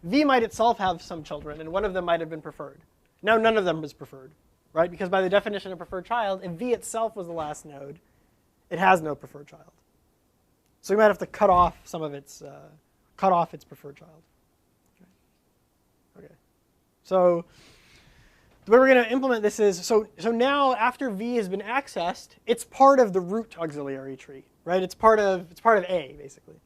V might itself have some children, and one of them might have been preferred. Now none of them is preferred, right? Because by the definition of preferred child, if V itself was the last node, it has no preferred child. So we might have to cut off its preferred child. Okay. So the way we're going to implement this is, so now after V has been accessed, it's part of the root auxiliary tree, right? It's part of A, basically.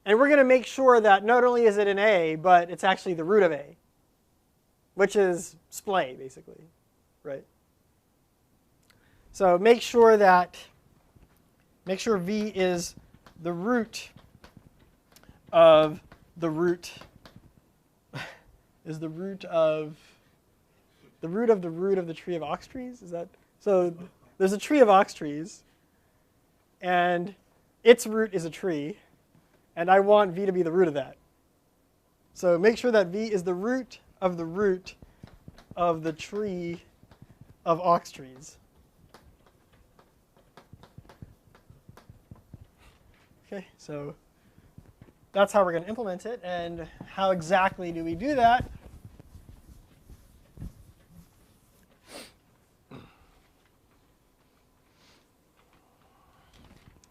And we're going to make sure that not only is it an A, but it's actually the root of A, which is splay, basically, right? So make sure V is the root of the root is the root of the root of the tree of ox trees. Is that so? There's a tree of ox trees, and its root is a tree, and I want V to be the root of that. So make sure that V is the root of the tree of ox trees. Okay, so that's how we're going to implement it, and how exactly do we do that?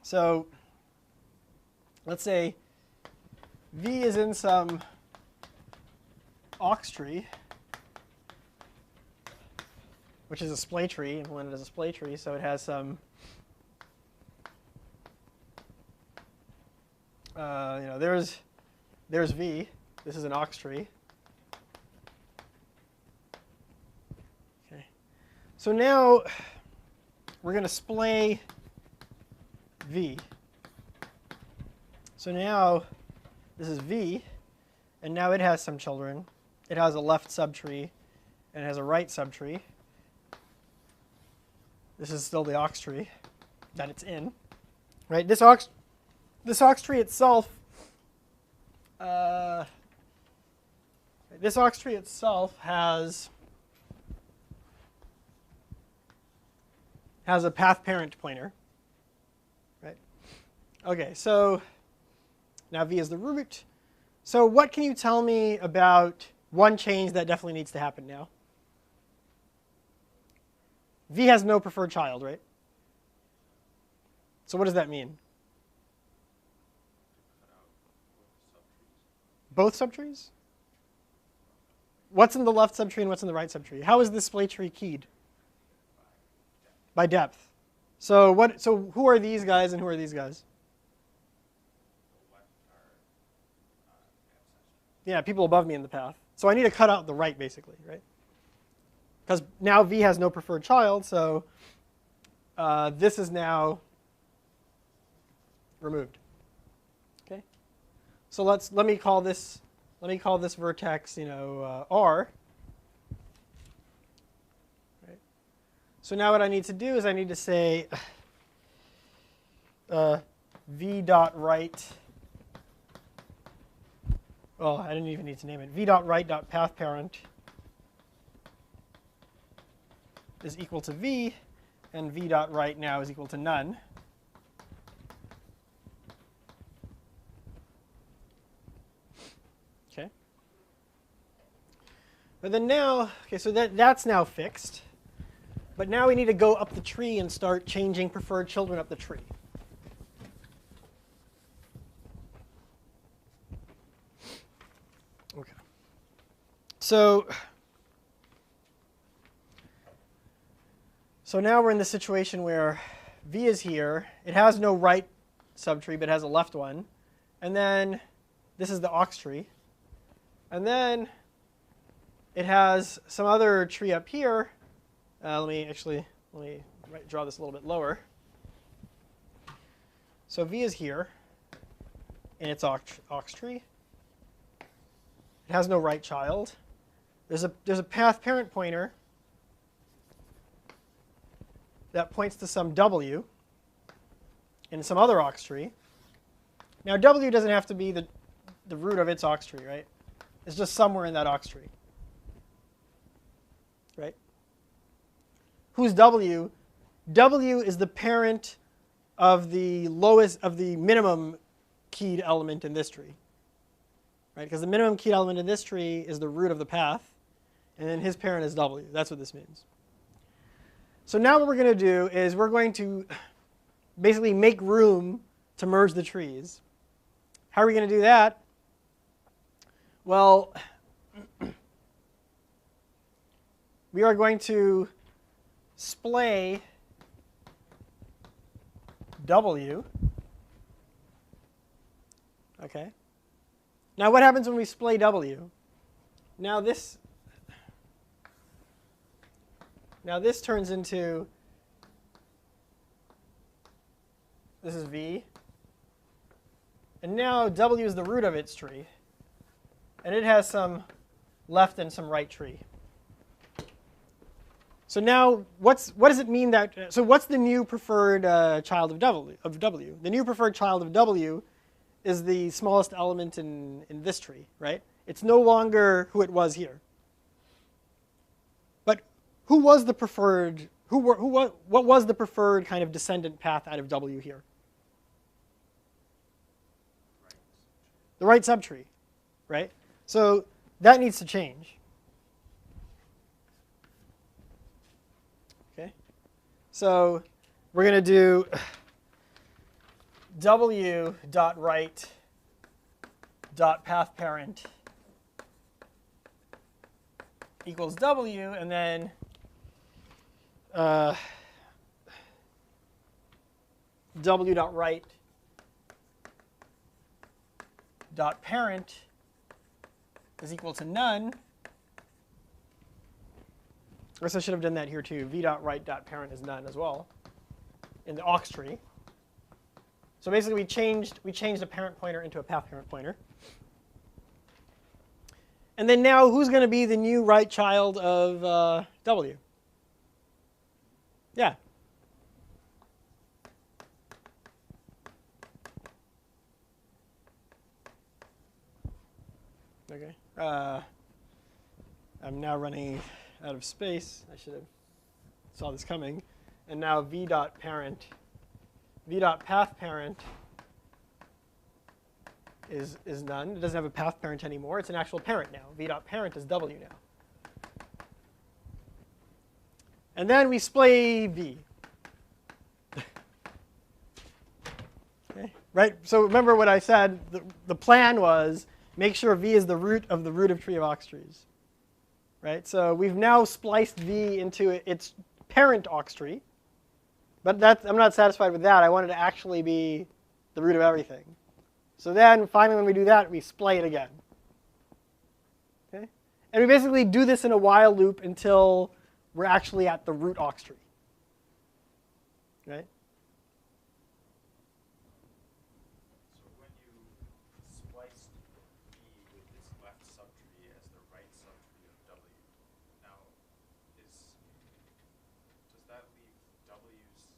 So let's say V is in some ox tree, which is a splay tree, implemented as a splay tree, so it has some there's V. This is an ox tree. Okay. So now we're going to splay V. So now this is V, and now it has some children. It has a left subtree, and it has a right subtree. This is still the ox tree that it's in, right? This ox tree itself. This ox tree itself has a path parent pointer, right? Okay, so now V is the root. So what can you tell me about one change that definitely needs to happen now? V has no preferred child, right? So what does that mean? Both subtrees? What's in the left subtree and what's in the right subtree? How is this splay tree keyed? By depth. So who are these guys and who are these guys? Yeah, people above me in the path. So I need to cut out the right, basically, right? Because now V has no preferred child, so this is now removed. Okay. So let me call this vertex, R. Right. So now what I need to do is I need to say V dot right. Well, I didn't even need to name it. V dot right dot path parent is equal to V, and V dot right now is equal to none. Okay. But then now, okay, so that's now fixed. But now we need to go up the tree and start changing preferred children up the tree. Okay. So now we're in the situation where V is here. It has no right subtree, but it has a left one. And then this is the ox tree. And then it has some other tree up here. Let me draw this a little bit lower. So V is here in its ox tree. It has no right child. There's a path parent pointer that points to some W in some other ox tree. Now W doesn't have to be the root of its ox tree, right? It's just somewhere in that ox tree. right? Who's W? W is the parent of the minimum keyed element in this tree, right? Because the minimum keyed element in this tree is the root of the path, and then his parent is W. That's what this means. So now what we're going to do is we're going to basically make room to merge the trees. How are we going to do that? Well, we are going to splay W. Okay. Now what happens when we splay W? Now this turns into, this is V. And now W is the root of its tree. And it has some left and some right tree. So now, what does it mean that? So what's the new preferred child of W? The new preferred child of W is the smallest element in this tree, right? It's no longer who it was here. But who was the preferred? What was the preferred kind of descendant path out of W here? The right subtree, right? So that needs to change. Okay. So we're going to do w.right.pathParent equals W, and then w.right.parent is equal to none. I guess I should have done that here too. v.right.parent is none as well in the aux tree. So basically we changed a parent pointer into a path parent pointer. And then now who's going to be the new right child of W? Yeah. Okay. I'm now running out of space. I should have saw this coming. And now v.pathParent is none. It doesn't have a path parent anymore. It's an actual parent now. v.parent is W now. And then we splay V. Okay. Right? So remember what I said. The plan was make sure V is the root of tree of aux trees. Right? So we've now spliced V into its parent aux tree. But I'm not satisfied with that. I want it to actually be the root of everything. So then finally when we do that, we splay it again. Okay? And we basically do this in a while loop until we're actually at the root aux tree. Right? So when you spliced V with this left subtree as the right subtree of W, now does that leave W's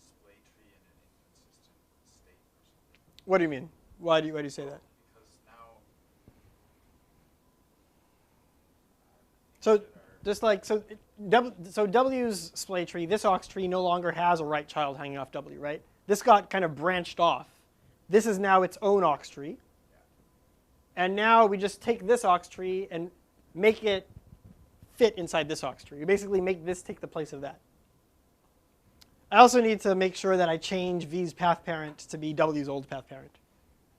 splay tree in an inconsistent state or something? What do you mean? Why do you say that? Because now So just like so W's splay tree, this aux tree no longer has a right child hanging off W, right? This got kind of branched off. This is now its own aux tree. And now we just take this aux tree and make it fit inside this aux tree. We basically make this take the place of that. I also need to make sure that I change V's path parent to be W's old path parent.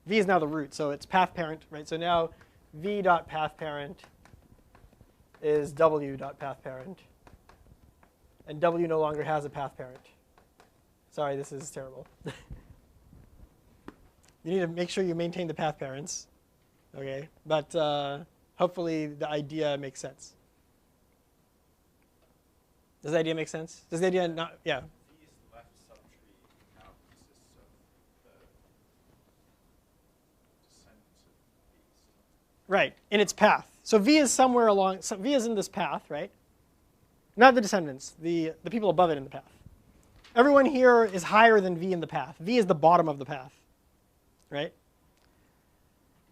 V is now the root, so it's path parent, right? So now v.pathParent is w.pathParent. And W no longer has a path parent. Sorry, this is terrible. You need to make sure you maintain the path parents. Okay, but hopefully the idea makes sense. Does the idea make sense? Does the idea not, yeah. V's left subtree now consists of the descendants of V's. Right, in its path. So V is somewhere along, so V is in this path, right? Not the descendants, the people above it in the path. Everyone here is higher than V in the path. V is the bottom of the path, right?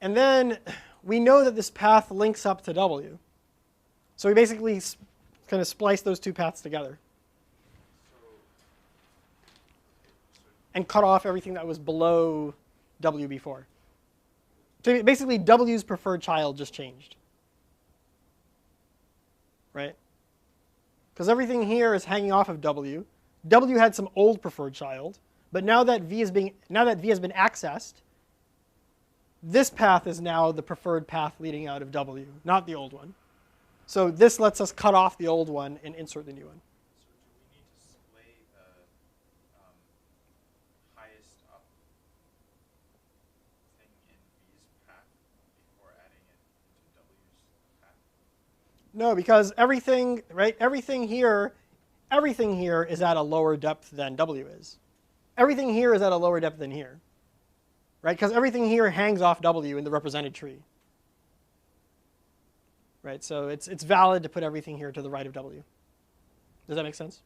And then we know that this path links up to W. So we basically kind of splice those two paths together and cut off everything that was below W before. So basically, W's preferred child just changed, right? Because everything here is hanging off of W. W had some old preferred child, but now that V has been accessed, this path is now the preferred path leading out of W, not the old one. So this lets us cut off the old one and insert the new one. So do we need to splay the highest up thing in V's path before adding it to W's path? No, because everything, right? Everything here is at a lower depth than W is. Everything here is at a lower depth than here, right? Because everything here hangs off W in the represented tree, right? So it's valid to put everything here to the right of W. Does that make sense?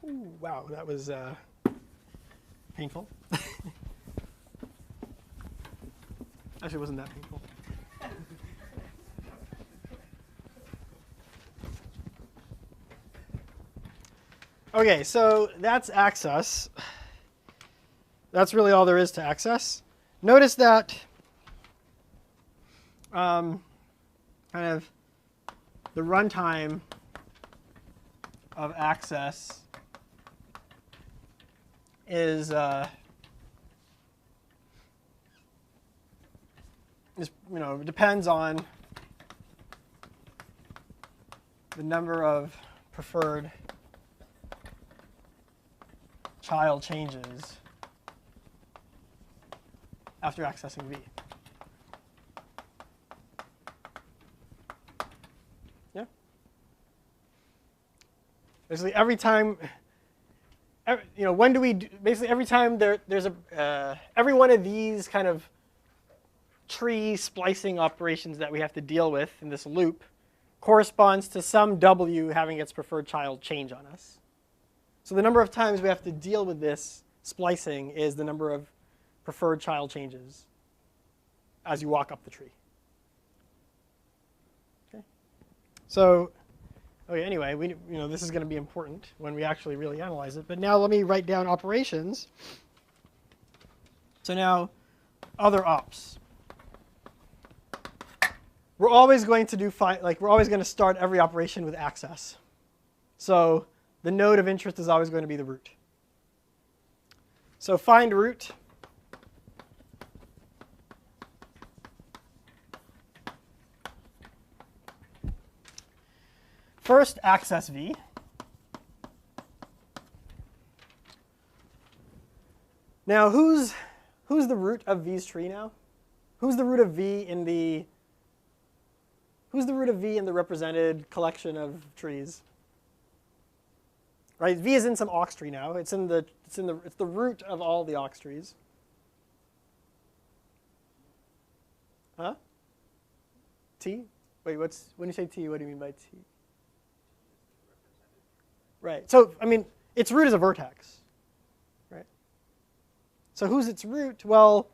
Ooh, wow, that was painful. Actually, it wasn't that painful. Okay, so that's access. That's really all there is to access. Notice that kind of the runtime of access is depends on the number of preferred child changes after accessing V. Yeah. Basically, every time. When do we basically every time there's a every one of these kind of tree splicing operations that we have to deal with in this loop corresponds to some W having its preferred child change on us. So the number of times we have to deal with this splicing is the number of preferred child changes as you walk up the tree. Okay. So okay, anyway, this is going to be important when we actually really analyze it. But now let me write down operations. So now, other ops. We're always going to we're always going to start every operation with access. So the node of interest is always going to be the root. So find root. First, access V. Now, who's the root of V's tree now? Who's the root of V in the represented collection of trees? Right, V is in some aux tree now. It's the root of all the aux trees. Huh? T? Wait, when you say T, what do you mean by T? Right. So, its root is a vertex, right? So who's its root? Well,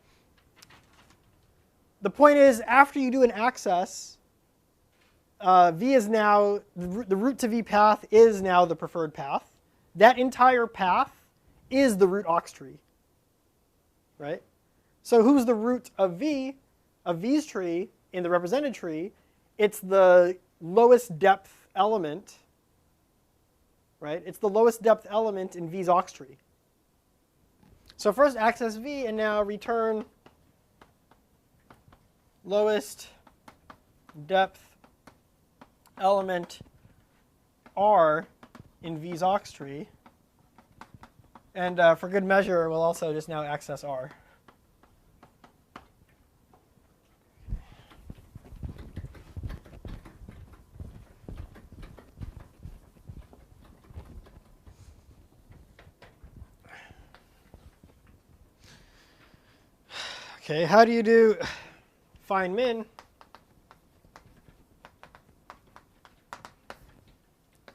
the point is, after you do an access, V is now, the root to V path is now the preferred path. That entire path is the root aux tree, right? So who's the root of V's tree in the represented tree? It's the lowest depth element. Right? It's the lowest depth element in V's aux tree. So first access V and now return lowest depth element R in V's aux tree. And for good measure, we'll also just now access R. Okay, how do you do find min?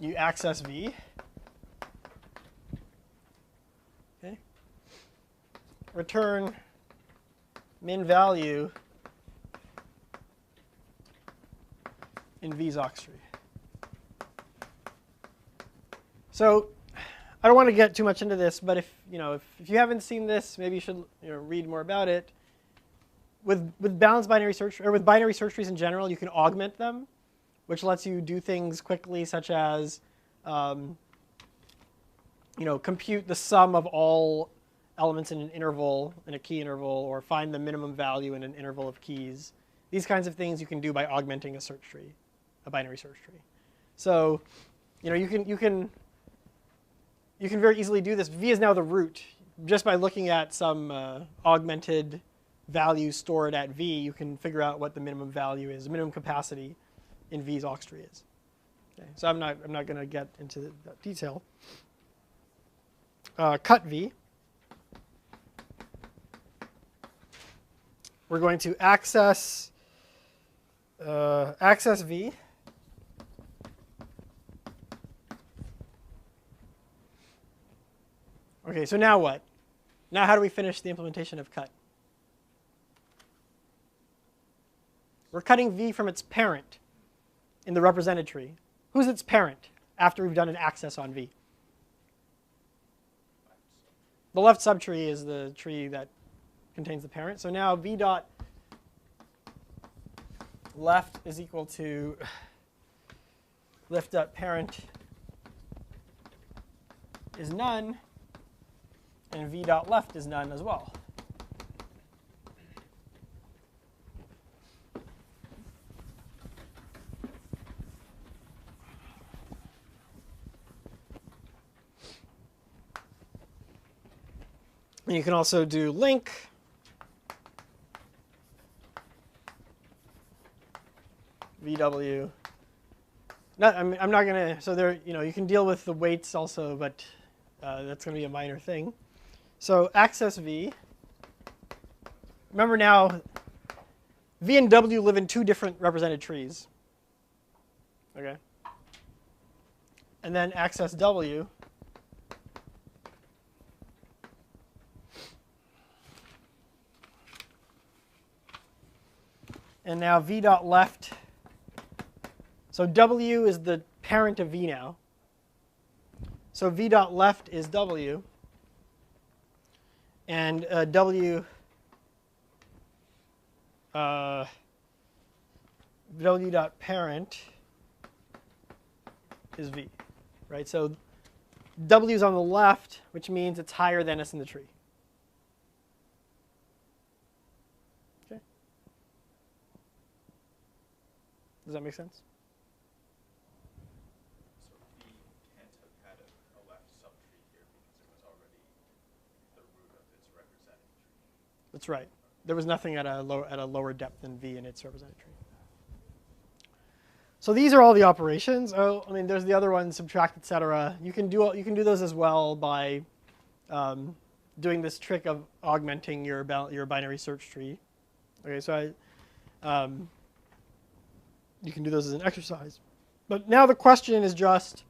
you access v. Okay. Return min value in v's aux tree. So I don't want to get too much into this, but if you haven't seen this, maybe you should read more about it. With balanced binary search, or with binary search trees in general, you can augment them, which lets you do things quickly, such as compute the sum of all elements in an interval, in a key interval, or find the minimum value in an interval of keys. These kinds of things you can do by augmenting a search tree, a binary search tree. So, you can very easily do this. V is now the root. Just by looking at some augmented value stored at V, you can figure out what the minimum value is, the minimum capacity in V's aux tree is. Okay, so I'm not going to get into that detail. Cut V. We're going to access V. Okay, so now what? Now how do we finish the implementation of cut? We're cutting V from its parent in the represented tree. Who's its parent after we've done an access on V? The left subtree is the tree that contains the parent. So now V dot left is equal to lift dot parent is none, and V dot left is none as well. And you can also do link VW. I'm not going to, so there, you can deal with the weights also, but that's going to be a minor thing. So access V. Remember now, V and W live in two different represented trees. Okay. And then access W. And now V dot left. So W is the parent of V now. So V dot left is W. And W dot parent is V, right? So W is on the left, which means it's higher than us in the tree. Okay. Does that make sense? So V can't have had a left subtree here because it was already the root of its represented tree. That's right. There was nothing at a lower depth than V in its represented tree. So these are all the operations. Oh, I mean, there's the other ones, subtract, etc. You can do those as well by doing this trick of augmenting your binary search tree. Okay, so you can do those as an exercise. But now the question is just,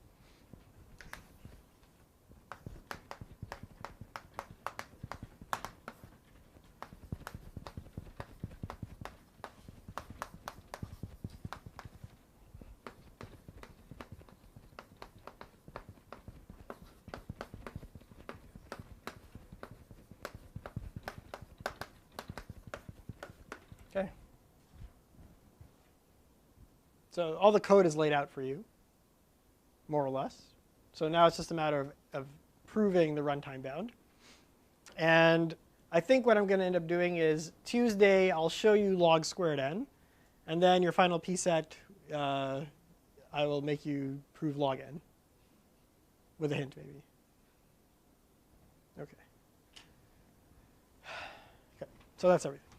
okay. So all the code is laid out for you, more or less. So now it's just a matter of proving the runtime bound. And I think what I'm going to end up doing is Tuesday I'll show you log squared n, and then your final p set I will make you prove log n with a hint maybe. Okay. Okay. So that's everything.